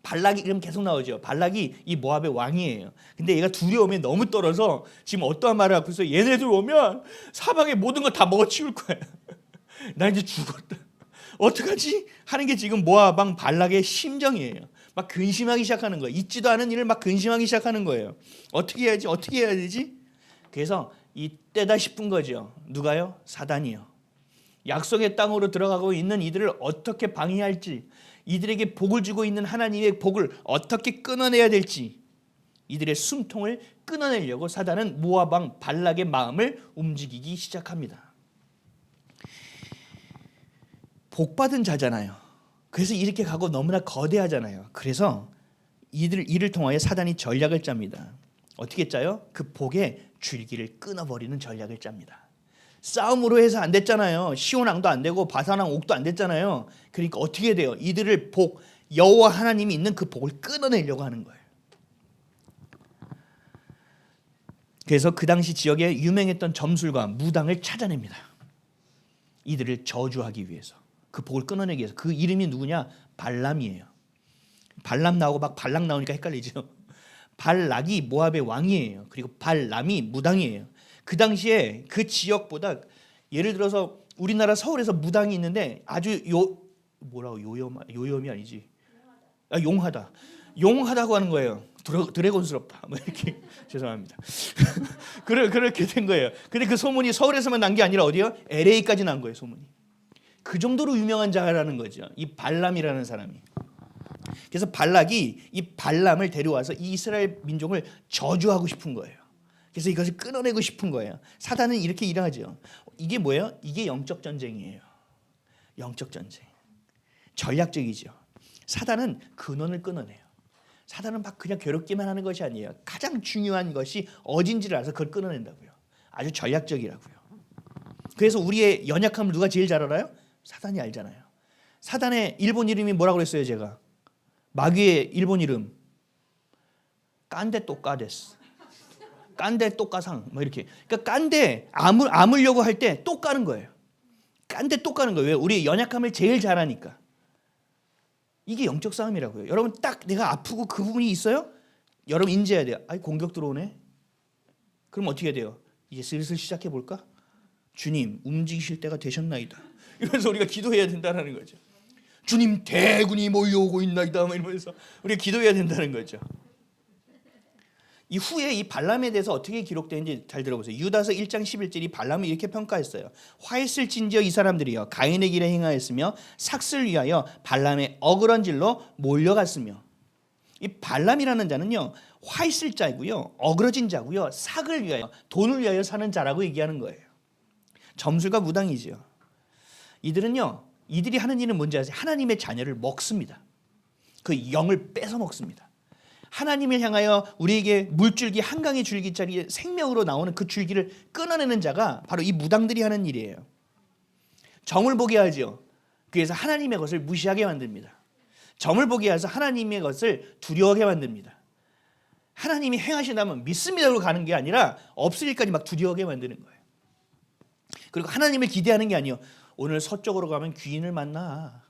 발락이 그럼 계속 나오죠. 발락이 이 모압의 왕이에요. 근데 얘가 두려움에 너무 떨어서 지금 어떠한 말을 하고 있어요. 얘네들 오면 사방에 모든 거 다 먹어치울 거야. 나 이제 죽었다. 어떡하지? 하는 게 지금 모압 왕 발락의 심정이에요. 막 근심하기 시작하는 거예요. 있지도 않은 일을 막 근심하기 시작하는 거예요. 어떻게 해야지? 어떻게 해야 되지? 그래서 이때다 싶은 거죠. 누가요? 사단이요. 약속의 땅으로 들어가고 있는 이들을 어떻게 방해할지, 이들에게 복을 주고 있는 하나님의 복을 어떻게 끊어내야 될지, 이들의 숨통을 끊어내려고 사단은 모압 왕 발락의 마음을 움직이기 시작합니다. 복받은 자잖아요. 그래서 이렇게 가고 너무나 거대하잖아요. 그래서 이를 통하여 사단이 전략을 짭니다. 어떻게 짜요? 그 복의 줄기를 끊어버리는 전략을 짭니다. 싸움으로 해서 안 됐잖아요. 시온왕도 안 되고 바산왕 옥도 안 됐잖아요. 그러니까 어떻게 돼요? 이들을 여호와 하나님이 있는 그 복을 끊어내려고 하는 거예요. 그래서 그 당시 지역에 유명했던 점술과 무당을 찾아냅니다. 이들을 저주하기 위해서, 그 복을 끊어내기 위해서. 그 이름이 누구냐? 발람이에요. 발람 나오고 막 발락 나오니까 헷갈리죠. 발락이 모압의 왕이에요. 그리고 발람이 무당이에요. 그 당시에 그 지역보다, 예를 들어서 우리나라 서울에서 무당이 있는데 아주 요염이 아니지. 용하다고 하는 거예요. 드래곤스럽다. 뭐 이렇게 죄송합니다. 그렇게 된 거예요. 근데 그 소문이 서울에서만 난 게 아니라 어디요? LA까지 난 거예요, 소문이. 그 정도로 유명한 자라는 거죠. 이 발람이라는 사람이. 그래서 발락이 이 발람을 데려와서 이 이스라엘 민족을 저주하고 싶은 거예요. 그래서 이것을 끊어내고 싶은 거예요. 사단은 이렇게 일하죠. 이게 뭐예요? 이게 영적 전쟁이에요. 영적 전쟁. 전략적이죠. 사단은 근원을 끊어내요. 사단은 막 그냥 괴롭기만 하는 것이 아니에요. 가장 중요한 것이 어딘지를 알아서 그걸 끊어낸다고요. 아주 전략적이라고요. 그래서 우리의 연약함을 누가 제일 잘 알아요? 사단이 알잖아요. 사단의 일본 이름이 뭐라고 그랬어요, 제가? 마귀의 일본 이름 깐데 또까데스. 깐데 또까상 뭐 이렇게. 그러니까 깐데 암으려고 할 때 또 까는 거예요. 깐데 또 까는 거예요. 왜? 우리 연약함을 제일 잘 아니까. 이게 영적 싸움이라고요. 여러분 딱 내가 아프고 그 부분이 있어요? 여러분 인지해야 돼요. 아이 공격 들어오네. 그럼 어떻게 돼요? 이제 슬슬 시작해 볼까? 주님 움직이실 때가 되셨나이다. 이러면서 우리가 기도해야 된다는 거죠. 주님 대군이 몰려오고 있나이다. 이러면서 우리가 기도해야 된다는 거죠. 이 후에 이 발람에 대해서 어떻게 기록되는지 잘 들어보세요. 유다서 1장 11절이 발람을 이렇게 평가했어요. 화했을진저 이 사람들이여 가인의 길에 행하였으며 삭슬 위하여 발람의 어그런 질로 몰려갔으며. 이 발람이라는 자는요 화있을 자이고요 어그러진 자고요 삭을 위하여 돈을 위하여 사는 자라고 얘기하는 거예요. 점술과 무당이죠. 이들이 하는 일은 뭔지 아세요? 하나님의 자녀를 먹습니다. 그 영을 뺏어 먹습니다. 하나님을 향하여 우리에게 물줄기 한강의 줄기짜리 생명으로 나오는 그 줄기를 끊어내는 자가 바로 이 무당들이 하는 일이에요. 점을 보게 하죠. 그래서 하나님의 것을 무시하게 만듭니다. 점을 보게 해서 하나님의 것을 두려워하게 만듭니다. 하나님이 행하신다면 믿습니다로 가는 게 아니라 없을 일까지 막 두려워하게 만드는 거예요. 그리고 하나님을 기대하는 게 아니에요. 오늘 서쪽으로 가면 귀인을 만나.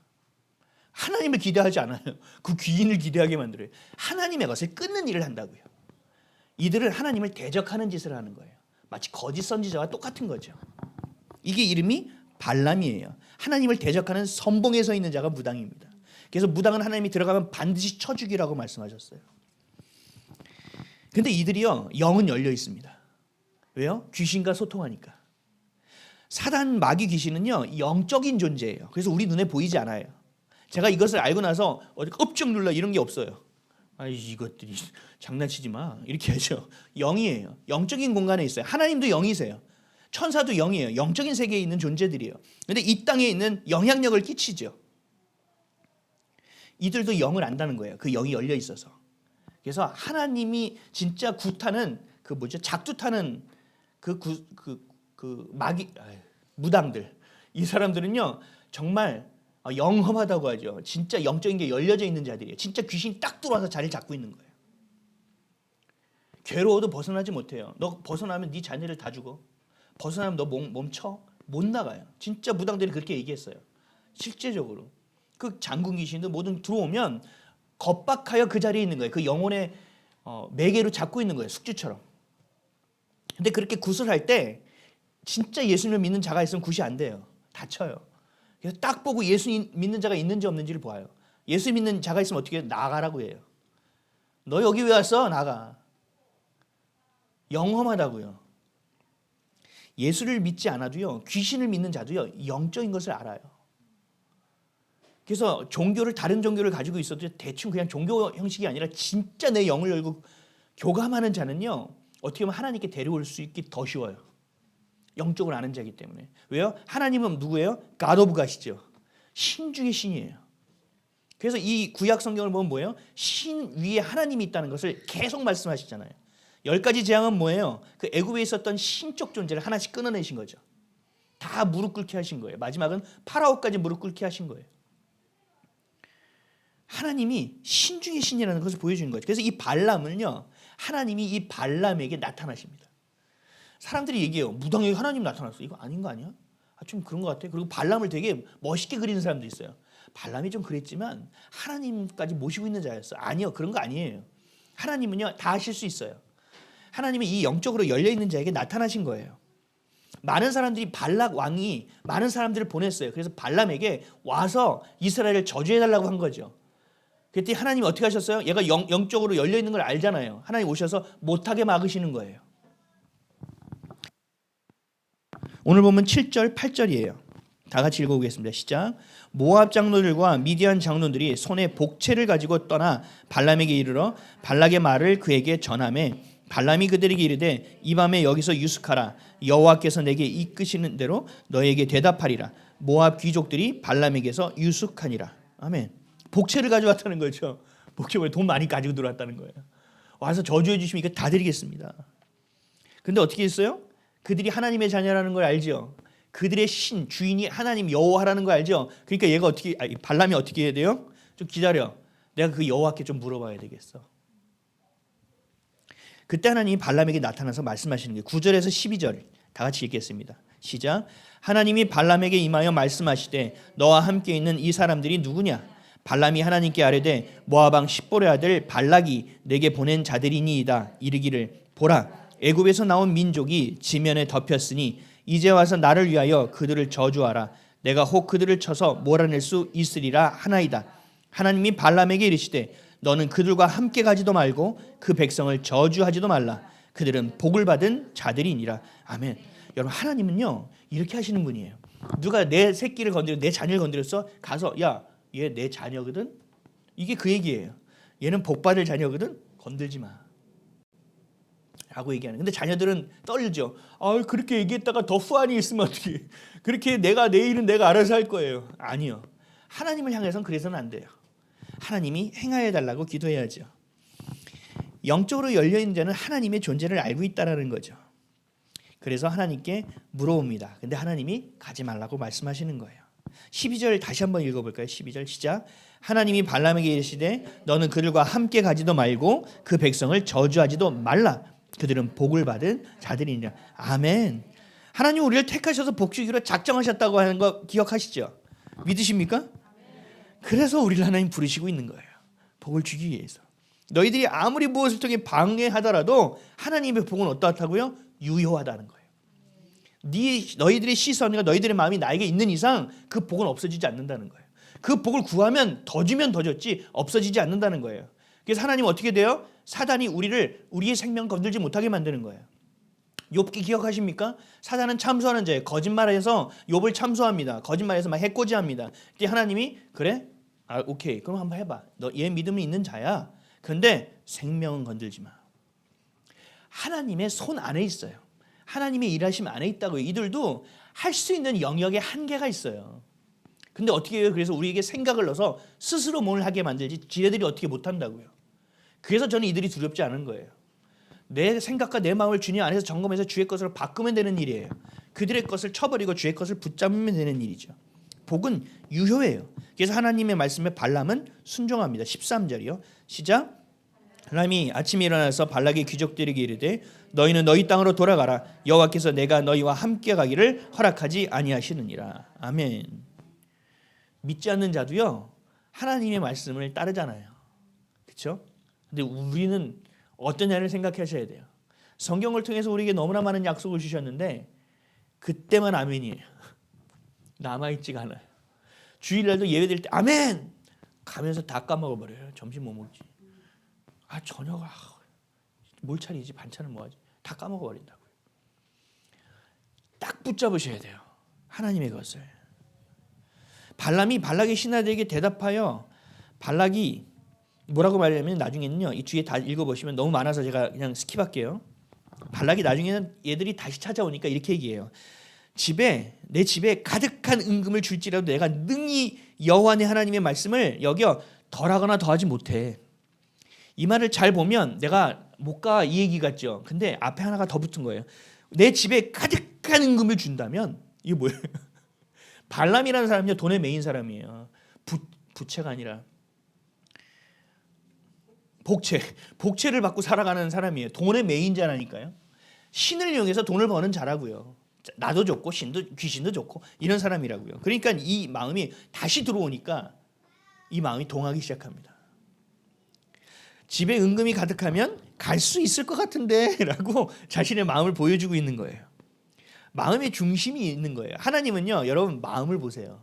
하나님을 기대하지 않아요. 그 귀인을 기대하게 만들어요. 하나님의 것을 끊는 일을 한다고요. 이들은 하나님을 대적하는 짓을 하는 거예요. 마치 거짓 선지자와 똑같은 거죠. 이게 이름이 발람이에요. 하나님을 대적하는 선봉에 서 있는 자가 무당입니다. 그래서 무당은 하나님이 들어가면 반드시 쳐 죽이라고 말씀하셨어요. 근데 이들이요 영은 열려 있습니다. 왜요? 귀신과 소통하니까. 사단 마귀 귀신은요 영적인 존재예요. 그래서 우리 눈에 보이지 않아요. 제가 이것을 알고 나서 어디 끔찍 눌러 이런 게 없어요. 아이 이것들이 장난치지 마 이렇게 하죠. 영이에요. 영적인 공간에 있어요. 하나님도 영이세요. 천사도 영이에요. 영적인 세계에 있는 존재들이에요. 근데 이 땅에 있는 영향력을 끼치죠. 이들도 영을 안다는 거예요. 그 영이 열려 있어서. 그래서 하나님이 진짜 구타는 그 뭐죠? 작두타는 마귀 무당들 이 사람들은요 정말 영험하다고 하죠. 진짜 영적인 게 열려져 있는 자들이에요. 진짜 귀신이 딱 들어와서 자리를 잡고 있는 거예요. 괴로워도 벗어나지 못해요. 너 벗어나면 네 자녀를 다 죽어. 벗어나면 너 멈춰 못 나가요. 진짜 무당들이 그렇게 얘기했어요. 실제적으로 그 장군 귀신도 뭐든 들어오면 겁박하여 그 자리에 있는 거예요. 그 영혼의 매개로 잡고 있는 거예요. 숙주처럼. 근데 그렇게 굿을 할 때 진짜 예수님을 믿는 자가 있으면 굿이 안 돼요. 다쳐요. 그래서 딱 보고 예수 믿는 자가 있는지 없는지를 봐요. 예수 믿는 자가 있으면 어떻게 해요? 나가라고 해요. 너 여기 왜 왔어? 나가. 영험하다고요. 예수를 믿지 않아도요. 귀신을 믿는 자도요. 영적인 것을 알아요. 그래서 다른 종교를 가지고 있어도 대충 그냥 종교 형식이 아니라 진짜 내 영을 열고 교감하는 자는요. 어떻게 보면 하나님께 데려올 수 있기 더 쉬워요. 영적으로 아는 자이기 때문에. 왜요? 하나님은 누구예요? God of God이죠. 신 중의 신이에요. 그래서 이 구약 성경을 보면 뭐예요? 신 위에 하나님이 있다는 것을 계속 말씀하시잖아요. 10가지 재앙은 뭐예요? 그 애굽에 있었던 신적 존재를 하나씩 끊어내신 거죠. 다 무릎 꿇게 하신 거예요. 마지막은 파라오까지 무릎 꿇게 하신 거예요. 하나님이 신 중의 신이라는 것을 보여주는 거죠. 그래서 이 발람은요. 하나님이 이 발람에게 나타나십니다. 사람들이 얘기해요. 무당에게 하나님 나타났어. 이거 아닌 거 아니야? 좀 그런 것 같아. 그리고 발람을 되게 멋있게 그리는 사람도 있어요. 발람이 좀 그랬지만 하나님까지 모시고 있는 자였어. 아니요. 그런 거 아니에요. 하나님은요. 다 하실 수 있어요. 하나님이 이 영적으로 열려있는 자에게 나타나신 거예요. 많은 사람들이 발락 왕이 많은 사람들을 보냈어요. 그래서 발람에게 와서 이스라엘을 저주해달라고 한 거죠. 그때 하나님이 어떻게 하셨어요? 얘가 영적으로 열려있는 걸 알잖아요. 하나님 오셔서 못하게 막으시는 거예요. 오늘 보면 7절, 8절이에요. 다 같이 읽어보겠습니다. 시작. 모압 장로들과 미디안 장로들이 손에 복채를 가지고 떠나 발람에게 이르러 발락의 말을 그에게 전하매 발람이 그들에게 이르되 이 밤에 여기서 유숙하라. 여호와께서 내게 이끄시는 대로 너에게 대답하리라. 모압 귀족들이 발람에게서 유숙하니라. 아멘. 복채를 가져왔다는 거죠. 복채에 돈 많이 가지고 들어왔다는 거예요. 와서 저주해 주시면 이거 다 드리겠습니다. 근데 어떻게 했어요? 그들이 하나님의 자녀라는 걸 알죠. 그들의 신 주인이 하나님 여호와라는 걸 알죠. 그러니까 얘가 발람이 어떻게 해야 돼요? 좀 기다려. 내가 그 여호와께 좀 물어봐야 되겠어. 그때 하나님이 발람에게 나타나서 말씀하시는 게 9절에서 12절 다 같이 읽겠습니다. 시작. 하나님이 발람에게 임하여 말씀하시되 너와 함께 있는 이 사람들이 누구냐? 발람이 하나님께 아뢰되 모압 왕 십볼의 아들 발락이 내게 보낸 자들이니이다. 이르기를 보라, 애굽에서 나온 민족이 지면에 덮였으니 이제 와서 나를 위하여 그들을 저주하라. 내가 혹 그들을 쳐서 몰아낼 수 있으리라 하나이다. 하나님이 발람에게 이르시되 너는 그들과 함께 가지도 말고 그 백성을 저주하지도 말라. 그들은 복을 받은 자들이니라. 아멘. 여러분, 하나님은요 이렇게 하시는 분이에요. 누가 내 새끼를 건드려, 내 자녀를 건드렸어? 가서 야, 얘 내 자녀거든? 이게 그 얘기예요. 얘는 복 받을 자녀거든? 건들지 마 라고 얘기하는. 근데 자녀들은 떨죠. 그렇게 얘기했다가 더 후환이 있으면 어떻게, 그렇게 내일은 내가 알아서 할 거예요. 아니요. 하나님을 향해서는 그래서는 안 돼요. 하나님이 행하여 달라고 기도해야죠. 영적으로 열려있는 자는 하나님의 존재를 알고 있다는 거죠. 그래서 하나님께 물어봅니다. 근데 하나님이 가지 말라고 말씀하시는 거예요. 12절 다시 한번 읽어볼까요? 12절 시작. 하나님이 발람에게 이르시되 너는 그들과 함께 가지도 말고 그 백성을 저주하지도 말라. 그들은 복을 받은 자들이니라. 아멘. 하나님 우리를 택하셔서 복 주기로 작정하셨다고 하는 거 기억하시죠? 믿으십니까? 그래서 우리를 하나님 부르시고 있는 거예요. 복을 주기 위해서. 너희들이 아무리 무엇을 통해 방해하더라도 하나님의 복은 어떻다고요? 유효하다는 거예요. 너희들의 시선과 너희들의 마음이 나에게 있는 이상 그 복은 없어지지 않는다는 거예요. 그 복을 구하면 더 주면 더 줬지 없어지지 않는다는 거예요. 그래서 하나님은 어떻게 돼요? 사단이 우리의 생명 건들지 못하게 만드는 거예요. 욥기 기억하십니까? 사단은 참소하는 자예요. 거짓말해서 욥을 참소합니다. 거짓말해서 막 해코지합니다. 그때 하나님이 그래? 오케이. 그럼 한번 해봐. 너 얘 믿음이 있는 자야. 그런데 생명은 건들지 마. 하나님의 손 안에 있어요. 하나님의 일하심 안에 있다고요. 이들도 할 수 있는 영역에 한계가 있어요. 근데 어떻게 해요? 그래서 우리에게 생각을 넣어서 스스로 뭘 하게 만들지 지네들이 어떻게 못한다고요. 그래서 저는 이들이 두렵지 않은 거예요. 내 생각과 내 마음을 주님 안에서 점검해서 주의 것으로 바꾸면 되는 일이에요. 그들의 것을 쳐버리고 주의 것을 붙잡으면 되는 일이죠. 복은 유효해요. 그래서 하나님의 말씀에 발람은 순종합니다. 13절이요. 시작. 하나님이 아침에 일어나서 발락의 귀족들에게 이르되 너희는 너희 땅으로 돌아가라. 여호와께서 내가 너희와 함께 가기를 허락하지 아니하시느니라. 아멘. 믿지 않는 자도요 하나님의 말씀을 따르잖아요. 그렇죠? 근데 우리는 어떠냐를 생각하셔야 돼요. 성경을 통해서 우리에게 너무나 많은 약속을 주셨는데 그때만 아멘이에요. 남아있지가 않아요. 주일날도 예배드릴 때 아멘! 가면서 다 까먹어버려요. 점심 뭐 먹지? 저녁 뭘 차리지? 반찬을 뭐 하지? 다 까먹어버린다고요. 딱 붙잡으셔야 돼요. 하나님의 것을. 발람이 발락의 신하들에게 대답하여 발락이 뭐라고 말하냐면 나중에는요. 이 뒤에 다 읽어보시면 너무 많아서 제가 그냥 스킵할게요. 발락이 나중에는 얘들이 다시 찾아오니까 이렇게 얘기해요. 내 집에 가득한 은금을 줄지라도 내가 능히 여호와 내 하나님의 말씀을 여겨 덜하거나 더하지 못해. 이 말을 잘 보면 내가 못 가 이 얘기 같죠. 근데 앞에 하나가 더 붙은 거예요. 내 집에 가득한 은금을 준다면 이게 뭐예요? 발람이라는 사람은요 돈에 매인 사람이에요. 부채가 아니라 복채를 받고 살아가는 사람이에요. 돈에 매인 자라니까요. 신을 이용해서 돈을 버는 자라고요. 나도 좋고 귀신도 좋고 이런 사람이라고요. 그러니까 이 마음이 다시 들어오니까 이 마음이 동하기 시작합니다. 집에 은금이 가득하면 갈 수 있을 것 같은데 라고 자신의 마음을 보여주고 있는 거예요. 마음의 중심이 있는 거예요. 하나님은요 여러분 마음을 보세요.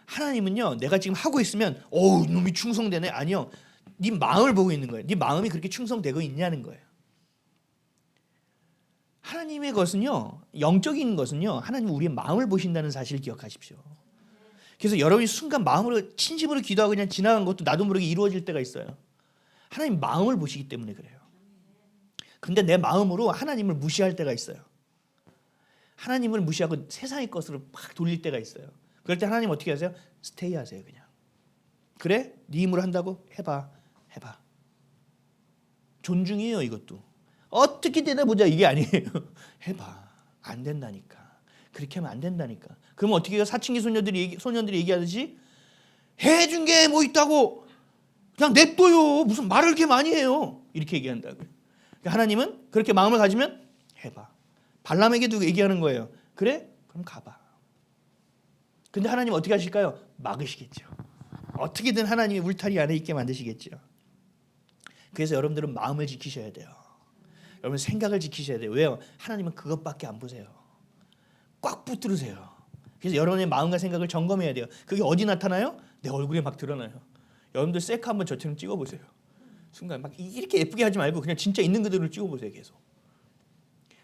하나님은요 내가 지금 하고 있으면 놈이 충성되네. 아니요. 네 마음을 보고 있는 거예요. 네 마음이 그렇게 충성되고 있냐는 거예요. 하나님의 것은요 영적인 것은요 하나님 우리의 마음을 보신다는 사실을 기억하십시오. 그래서 여러분이 순간 마음으로 진심으로 기도하고 그냥 지나간 것도 나도 모르게 이루어질 때가 있어요. 하나님 마음을 보시기 때문에 그래요. 근데 내 마음으로 하나님을 무시할 때가 있어요. 하나님을 무시하고 세상의 것으로 막 돌릴 때가 있어요. 그럴 때 하나님 어떻게 하세요? 스테이 하세요. 그냥. 그래? 네 힘으로 한다고? 해봐. 존중이에요 이것도. 어떻게 되나 보자 이게 아니에요. 해봐. 안 된다니까. 그렇게 하면 안 된다니까. 그러면 어떻게 해요? 사춘기 소년들이 얘기하듯이 해준 게 뭐 있다고 그냥 냅둬요. 무슨 말을 이렇게 많이 해요. 이렇게 얘기한다고요. 그러니까 하나님은 그렇게 마음을 가지면 해봐. 발람에게도 얘기하는 거예요. 그래? 그럼 가봐. 근데 하나님 어떻게 하실까요? 막으시겠죠. 어떻게든 하나님이 울타리 안에 있게 만드시겠죠. 그래서 여러분들은 마음을 지키셔야 돼요. 여러분 생각을 지키셔야 돼요. 왜요? 하나님은 그것밖에 안 보세요. 꽉 붙들으세요. 그래서 여러분의 마음과 생각을 점검해야 돼요. 그게 어디 나타나요? 내 얼굴에 막 드러나요. 여러분들 셀카 한번 저처럼 찍어보세요. 순간 막 이렇게 예쁘게 하지 말고 그냥 진짜 있는 그대로 찍어보세요. 계속.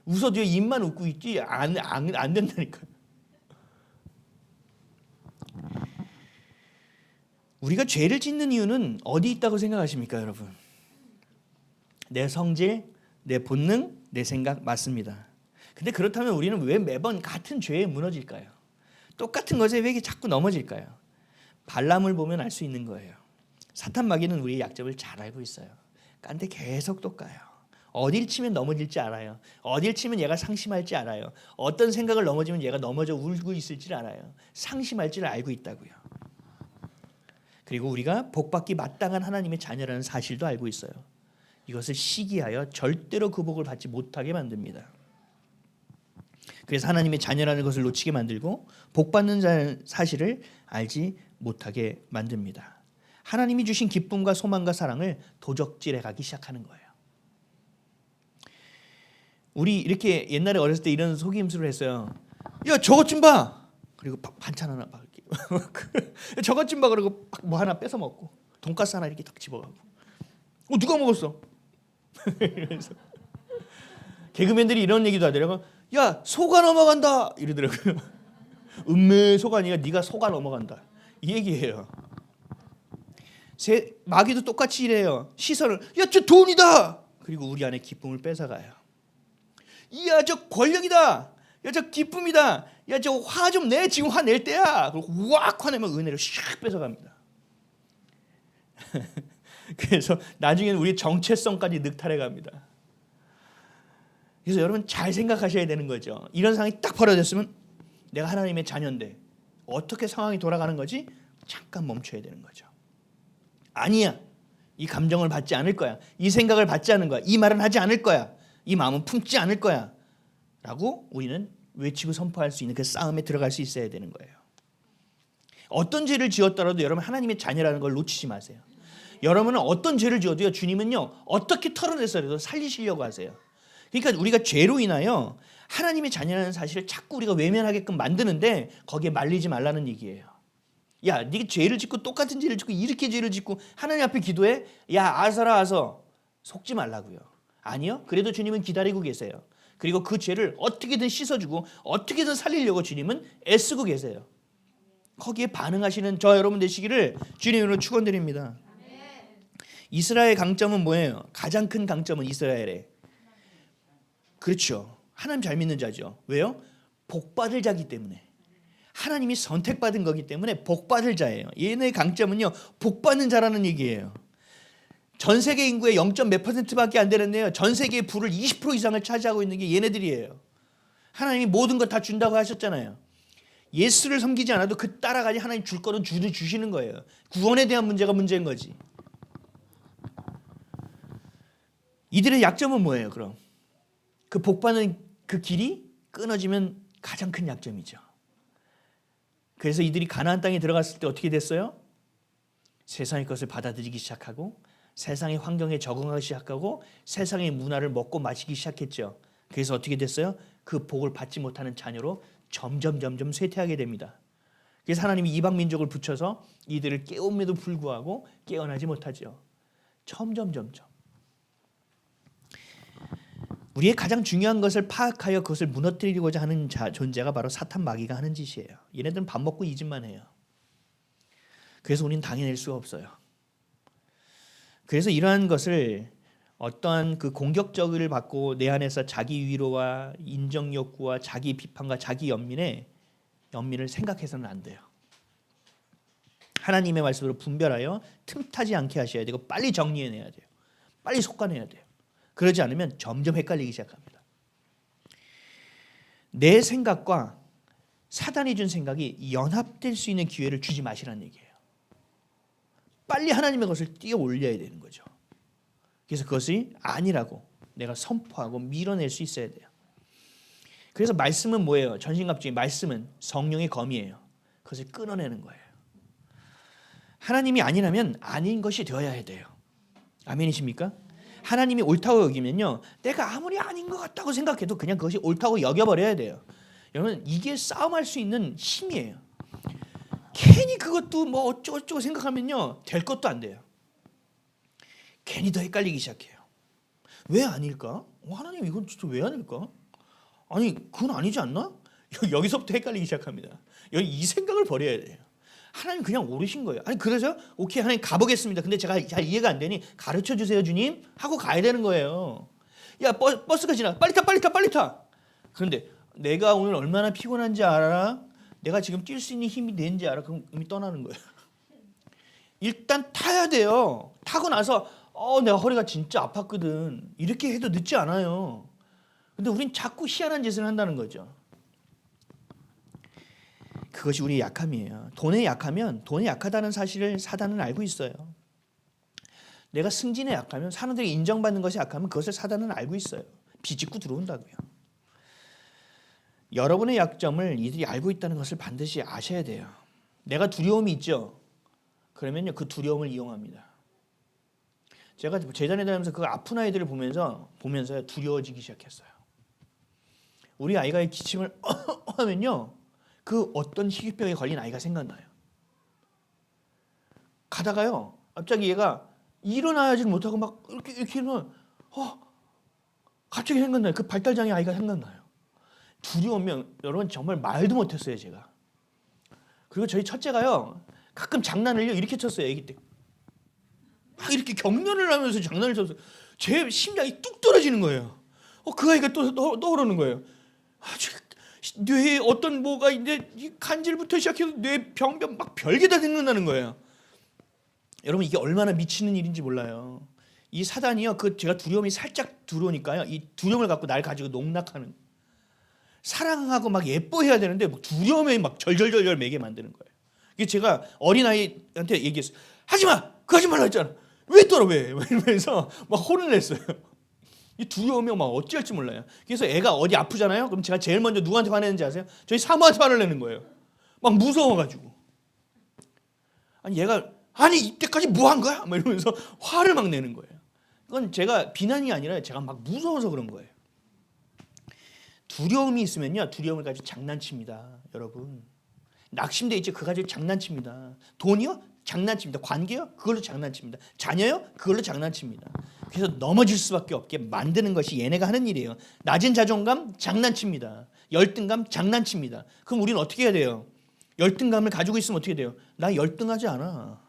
웃어도 입만 웃고 있지 안 된다니까요. 우리가 죄를 짓는 이유는 어디 있다고 생각하십니까, 여러분? 내 성질, 내 본능, 내 생각 맞습니다. 근데 그렇다면 우리는 왜 매번 같은 죄에 무너질까요? 똑같은 것에 왜 자꾸 넘어질까요? 발람을 보면 알 수 있는 거예요. 사탄 마귀는 우리의 약점을 잘 알고 있어요. 근데 계속 또 까요. 어딜 치면 넘어질지 알아요. 어딜 치면 얘가 상심할지 알아요. 어떤 생각을 넘어지면 얘가 넘어져 울고 있을지 알아요. 상심할지를 알고 있다고요. 그리고 우리가 복받기 마땅한 하나님의 자녀라는 사실도 알고 있어요. 이것을 시기하여 절대로 그 복을 받지 못하게 만듭니다. 그래서 하나님의 자녀라는 것을 놓치게 만들고 복받는 사실을 알지 못하게 만듭니다. 하나님이 주신 기쁨과 소망과 사랑을 도적질해 가기 시작하는 거예요. 우리 이렇게 옛날에 어렸을 때 이런 속임수를 했어요. 야 저것 좀 봐. 그리고 반찬 하나 막 이렇게 저것 좀 봐. 그리고 뭐 하나 뺏어 먹고 돈가스 하나 이렇게 딱 집어가고. 누가 먹었어? 이러면서 개그맨들이 이런 얘기도 하더라고요. 야 소가 넘어간다 이러더라고요. 음메 소가 아니라 네가 소가 넘어간다 이 얘기예요. 마귀도 똑같이 이래요. 시선을 야 저 돈이다. 그리고 우리 안에 기쁨을 뺏어가요. 야 저 권력이다. 야 저 기쁨이다. 야 저 화 좀 내. 지금 화 낼 때야. 그리고 우악 화내면 은혜를 샥 뺏어갑니다. 그래서 나중에는 우리 정체성까지 늑탈해 갑니다. 그래서 여러분 잘 생각하셔야 되는 거죠. 이런 상황이 딱 벌어졌으면 내가 하나님의 자녀인데 어떻게 상황이 돌아가는 거지? 잠깐 멈춰야 되는 거죠. 아니야. 이 감정을 받지 않을 거야. 이 생각을 받지 않을 거야. 이 말은 하지 않을 거야. 이 마음은 품지 않을 거야. 라고 우리는 외치고 선포할 수 있는 그 싸움에 들어갈 수 있어야 되는 거예요. 어떤 죄를 지었더라도 여러분 하나님의 자녀라는 걸 놓치지 마세요. 여러분은 어떤 죄를 지어도요. 주님은요. 어떻게 털어내서라도 살리시려고 하세요. 그러니까 우리가 죄로 인하여 하나님의 자녀라는 사실을 자꾸 우리가 외면하게끔 만드는데 거기에 말리지 말라는 얘기예요. 야, 네가 죄를 짓고 똑같은 죄를 짓고 이렇게 죄를 짓고 하나님 앞에 기도해? 야, 아서라 아서 속지 말라고요. 아니요. 그래도 주님은 기다리고 계세요. 그리고 그 죄를 어떻게든 씻어주고 어떻게든 살리려고 주님은 애쓰고 계세요. 거기에 반응하시는 저 여러분 되시기를 주님으로 축원드립니다. 이스라엘의 강점은 뭐예요? 가장 큰 강점은 이스라엘의 그렇죠. 하나님 잘 믿는 자죠. 왜요? 복받을 자기 때문에. 하나님이 선택받은 거기 때문에 복받을 자예요. 얘네의 강점은요. 복받는 자라는 얘기예요. 전 세계 인구의 0.몇 %밖에 안 되는데요. 전 세계의 부를 20% 이상을 차지하고 있는 게 얘네들이에요. 하나님이 모든 것 다 준다고 하셨잖아요. 예수를 섬기지 않아도 그 따라가니 하나님 줄 거는 주시는 거예요. 구원에 대한 문제가 문제인 거지. 이들의 약점은 뭐예요, 그럼? 그 복받는 그 길이 끊어지면 가장 큰 약점이죠. 그래서 이들이 가나안 땅에 들어갔을 때 어떻게 됐어요? 세상의 것을 받아들이기 시작하고 세상의 환경에 적응하기 시작하고 세상의 문화를 먹고 마시기 시작했죠. 그래서 어떻게 됐어요? 그 복을 받지 못하는 자녀로 점점 쇠퇴하게 됩니다. 그래서 하나님이 이방 민족을 붙여서 이들을 깨움에도 불구하고 깨어나지 못하죠. 점점 우리의 가장 중요한 것을 파악하여 그것을 무너뜨리고자 하는 존재가 바로 사탄 마귀가 하는 짓이에요. 얘네들은 밥 먹고 이 짓만 해요. 그래서 우리는 당해낼 수가 없어요. 그래서 이러한 것을 어떠한 그 공격적을 받고 내 안에서 자기 위로와 인정 욕구와 자기 비판과 자기 연민을 생각해서는 안 돼요. 하나님의 말씀으로 분별하여 틈타지 않게 하셔야 되고 빨리 정리해내야 돼요. 빨리 속아내야 돼요. 그러지 않으면 점점 헷갈리기 시작합니다. 내 생각과 사단이 준 생각이 연합될 수 있는 기회를 주지 마시라는 얘기예요. 빨리 하나님의 것을 띄어 올려야 되는 거죠. 그래서 그것이 아니라고 내가 선포하고 밀어낼 수 있어야 돼요. 그래서 말씀은 뭐예요? 전신갑주의 말씀은 성령의 검이에요. 그것을 끊어내는 거예요. 하나님이 아니라면 아닌 것이 되어야 돼요. 아멘이십니까? 하나님이 옳다고 여기면요, 내가 아무리 아닌 것 같다고 생각해도 그냥 그것이 옳다고 여겨버려야 돼요. 여러분, 이게 싸움할 수 있는 힘이에요. 괜히 그것도 뭐 어쩌고저쩌고 생각하면요, 될 것도 안 돼요. 괜히 더 헷갈리기 시작해요. 왜 아닐까? 하나님 이건 진짜 왜 아닐까? 아니 그건 아니지 않나? 여기서부터 헷갈리기 시작합니다. 이 생각을 버려야 돼요. 하나님 그냥 오르신 거예요. 아니 그래서 오케이 하나님 가보겠습니다. 근데 제가 잘 이해가 안 되니 가르쳐 주세요 주님 하고 가야 되는 거예요. 야 버스가 지나 빨리 타 빨리 타 빨리 타. 그런데 내가 오늘 얼마나 피곤한지 알아? 내가 지금 뛸 수 있는 힘이 되는지 알아? 그럼 이미 떠나는 거예요. 일단 타야 돼요. 타고 나서 내가 허리가 진짜 아팠거든. 이렇게 해도 늦지 않아요. 근데 우린 자꾸 희한한 짓을 한다는 거죠. 그것이 우리의 약함이에요. 돈에 약하면 돈에 약하다는 사실을 사단은 알고 있어요. 내가 승진에 약하면 사람들이 인정받는 것이 약하면 그것을 사단은 알고 있어요. 비집고 들어온다고요. 여러분의 약점을 이들이 알고 있다는 것을 반드시 아셔야 돼요. 내가 두려움이 있죠. 그러면요 그 두려움을 이용합니다. 제가 재단에 다니면서 그 아픈 아이들을 보면서 두려워지기 시작했어요. 우리 아이가 기침을 하면요 그 어떤 희귀병에 걸린 아이가 생각나요. 가다가요 갑자기 얘가 일어나야지 못하고 막 이렇게 일어나 갑자기 생각나요. 그 발달장애 아이가 생각나요. 두려우면 여러분 정말 말도 못했어요 제가. 그리고 저희 첫째가요 가끔 장난을요 이렇게 쳤어요. 아기 때 막 이렇게 격려를 하면서 장난을 쳤어요. 제 심장이 뚝 떨어지는 거예요. 그 아이가 또 떠오르는 거예요. 뇌에 어떤 뭐가 이제 간질부터 시작해서 뇌 병변 막 별게 다 생각나는 거예요. 여러분 이게 얼마나 미치는 일인지 몰라요. 이 사단이요 제가 두려움이 살짝 들어오니까요 이 두려움을 갖고 날 가지고 농락하는, 사랑하고 막 예뻐해야 되는데 두려움에 막 절절절절 매게 만드는 거예요. 이게 제가 어린아이한테 얘기했어요. 하지마! 그거 하지 말라 했잖아. 왜 떨어 왜? 이러면서 막 혼을 냈어요. 이 두려움이 막 어찌할지 몰라요. 그래서 애가 어디 아프잖아요. 그럼 제가 제일 먼저 누구한테 화내는지 아세요? 저희 사모한테 화를 내는 거예요. 막 무서워가지고. 아니 얘가 이때까지 뭐 한 거야? 막 이러면서 화를 막 내는 거예요. 그건 제가 비난이 아니라 제가 막 무서워서 그런 거예요. 두려움이 있으면요 두려움을 가지고 장난칩니다. 여러분 낙심돼 있죠. 그거 가지고 장난칩니다. 돈이요? 장난칩니다. 관계요? 그걸로 장난칩니다. 자녀요? 그걸로 장난칩니다. 그래서 넘어질 수밖에 없게 만드는 것이 얘네가 하는 일이에요. 낮은 자존감 장난칩니다. 열등감 장난칩니다. 그럼 우리는 어떻게 해야 돼요? 열등감을 가지고 있으면 어떻게 돼요? 나 열등하지 않아.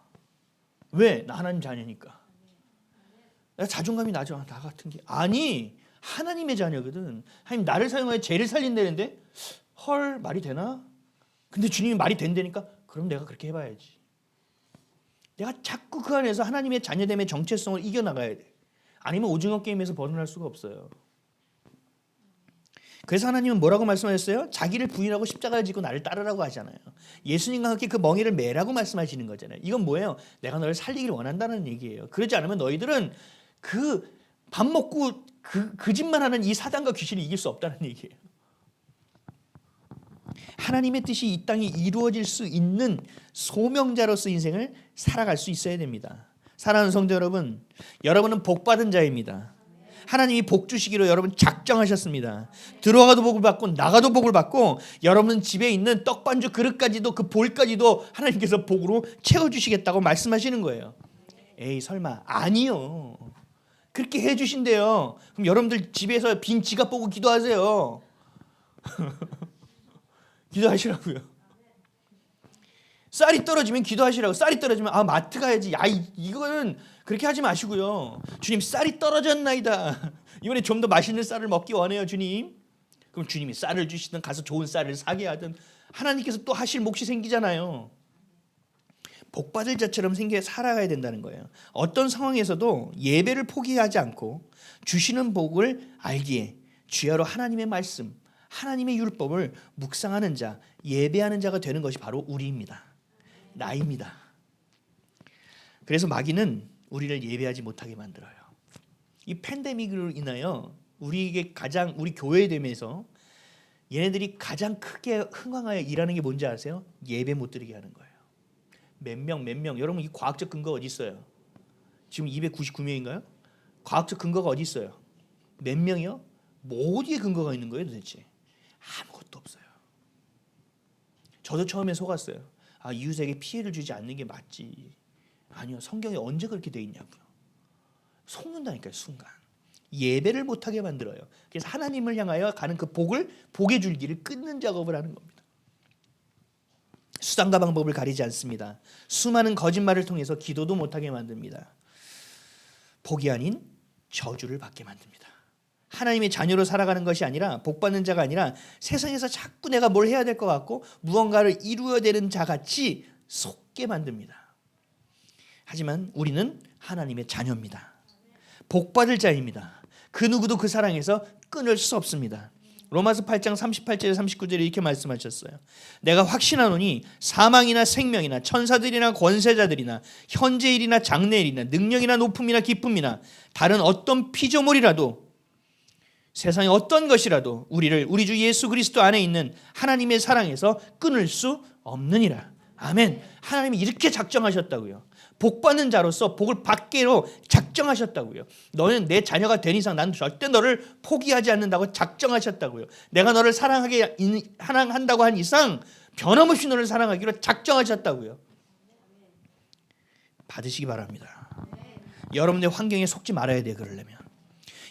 왜? 나 하나님 자녀니까. 나 자존감이 낮아. 나 같은 게 아니 하나님의 자녀거든. 하나님 나를 사용하여 죄를 살린다는데 헐 말이 되나? 근데 주님이 말이 된다니까 그럼 내가 그렇게 해봐야지. 내가 자꾸 그 안에서 하나님의 자녀됨의 정체성을 이겨나가야 돼. 아니면 오징어 게임에서 벗어날 수가 없어요. 그래서 하나님은 뭐라고 말씀하셨어요? 자기를 부인하고 십자가를 지고 나를 따르라고 하잖아요. 예수님과 함께 그 멍에를 매라고 말씀하시는 거잖아요. 이건 뭐예요? 내가 너를 살리기를 원한다는 얘기예요. 그러지 않으면 너희들은 그 밥 먹고 그 짓만 하는 이 사단과 귀신을 이길 수 없다는 얘기예요. 하나님의 뜻이 이 땅에 이루어질 수 있는 소명자로서 인생을 살아갈 수 있어야 됩니다. 사랑하는 성도 여러분, 여러분은 복받은 자입니다. 하나님이 복 주시기로 여러분 작정하셨습니다. 들어가도 복을 받고 나가도 복을 받고 여러분 집에 있는 떡반죽 그릇까지도 그 볼까지도 하나님께서 복으로 채워주시겠다고 말씀하시는 거예요. 에이 설마 아니요. 그렇게 해주신대요. 그럼 여러분들 집에서 빈 지갑 보고 기도하세요. 기도하시라고요. 쌀이 떨어지면 기도하시라고. 쌀이 떨어지면 마트 가야지. 이거는 그렇게 하지 마시고요. 주님 쌀이 떨어졌나이다. 이번에 좀 더 맛있는 쌀을 먹기 원해요 주님. 그럼 주님이 쌀을 주시든 가서 좋은 쌀을 사게 하든 하나님께서 또 하실 몫이 생기잖아요. 복받을 자처럼 생겨 살아가야 된다는 거예요. 어떤 상황에서도 예배를 포기하지 않고 주시는 복을 알기에 주야로 하나님의 말씀, 하나님의 율법을 묵상하는 자, 예배하는 자가 되는 것이 바로 우리입니다. 나입니다. 그래서 마귀는 우리를 예배하지 못하게 만들어요. 이 팬데믹으로 인하여 우리 교회됨에서 얘네들이 가장 크게 흥황하여 일하는 게 뭔지 아세요? 예배 못 드리게 하는 거예요. 몇 명. 여러분 이 과학적 근거가 어디 있어요? 지금 299명인가요? 과학적 근거가 어디 있어요? 몇 명이요? 뭐 어디에 근거가 있는 거예요 도대체? 아무것도 없어요. 저도 처음에 속았어요. 아, 이웃에게 피해를 주지 않는 게 맞지. 아니요, 성경에 언제 그렇게 돼 있냐고요. 속는다니까요. 순간 예배를 못하게 만들어요. 그래서 하나님을 향하여 가는 그 복의 줄기를 끊는 작업을 하는 겁니다. 수단과 방법을 가리지 않습니다. 수많은 거짓말을 통해서 기도도 못하게 만듭니다. 복이 아닌 저주를 받게 만듭니다. 하나님의 자녀로 살아가는 것이 아니라, 복받는 자가 아니라 세상에서 자꾸 내가 뭘 해야 될 것 같고 무언가를 이루어야 되는 자같이 속게 만듭니다. 하지만 우리는 하나님의 자녀입니다. 복받을 자입니다. 그 누구도 그 사랑에서 끊을 수 없습니다. 로마서 8장 38절에 39절에 이렇게 말씀하셨어요. 내가 확신하노니 사망이나 생명이나 천사들이나 권세자들이나 현재일이나 장래일이나 능력이나 높음이나 기쁨이나 다른 어떤 피조물이라도 세상의 어떤 것이라도 우리를 우리 주 예수 그리스도 안에 있는 하나님의 사랑에서 끊을 수 없느니라. 아멘. 하나님이 이렇게 작정하셨다고요. 복받는 자로서 복을 받기로 작정하셨다고요. 너는 내 자녀가 된 이상 난 절대 너를 포기하지 않는다고 작정하셨다고요. 내가 너를 사랑한다고 한 이상 변함없이 너를 사랑하기로 작정하셨다고요. 받으시기 바랍니다. 여러분의 환경에 속지 말아야 돼요. 그러려면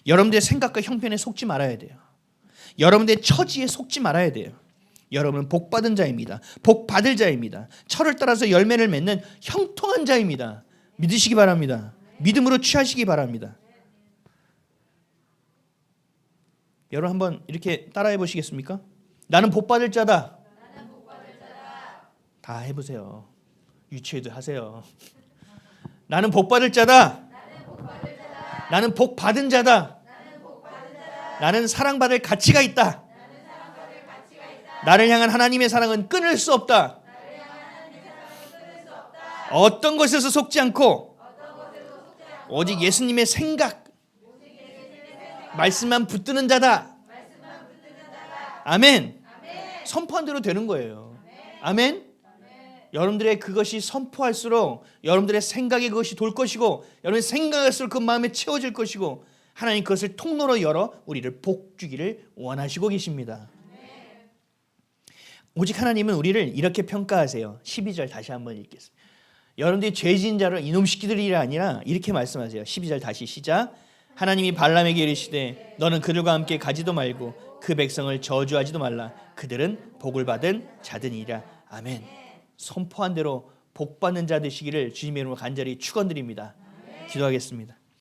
여러분들의 생각과 형편에 속지 말아야 돼요. 여러분들의 처지에 속지 말아야 돼요. 여러분은 복받은 자입니다. 복받을 자입니다. 철을 따라서 열매를 맺는 형통한 자입니다. 믿으시기 바랍니다. 믿음으로 취하시기 바랍니다. 여러분 한번 이렇게 따라해 보시겠습니까? 나는 복받을 자다. 다 해보세요. 유치회도 하세요. 나는 복받을 자다. 나는 복받은 자다. 나는 사랑받을 가치가 있다. 나를 향한 하나님의 사랑은 끊을 수 없다. 어떤 것에서 속지 않고 오직 예수님의 생각, 말씀만 붙드는 자다. 아멘. 선포한 대로 되는 거예요. 아멘. 여러분들의 그것이 선포할수록 여러분들의 생각에 그것이 돌 것이고 여러분의 생각할수록 그 마음에 채워질 것이고 하나님 그것을 통로로 열어 우리를 복 주기를 원하시고 계십니다. 오직 하나님은 우리를 이렇게 평가하세요. 12절 다시 한번 읽겠습니다. 여러분들이 죄진 자를 이놈 시키들이 아니라 이렇게 말씀하세요. 12절 다시 시작. 하나님이 발람에게 이르시되 너는 그들과 함께 가지도 말고 그 백성을 저주하지도 말라. 그들은 복을 받은 자들이라. 아멘. 선포한 대로 복받는 자 되시기를 주님의 이름으로 간절히 축원드립니다. 기도하겠습니다.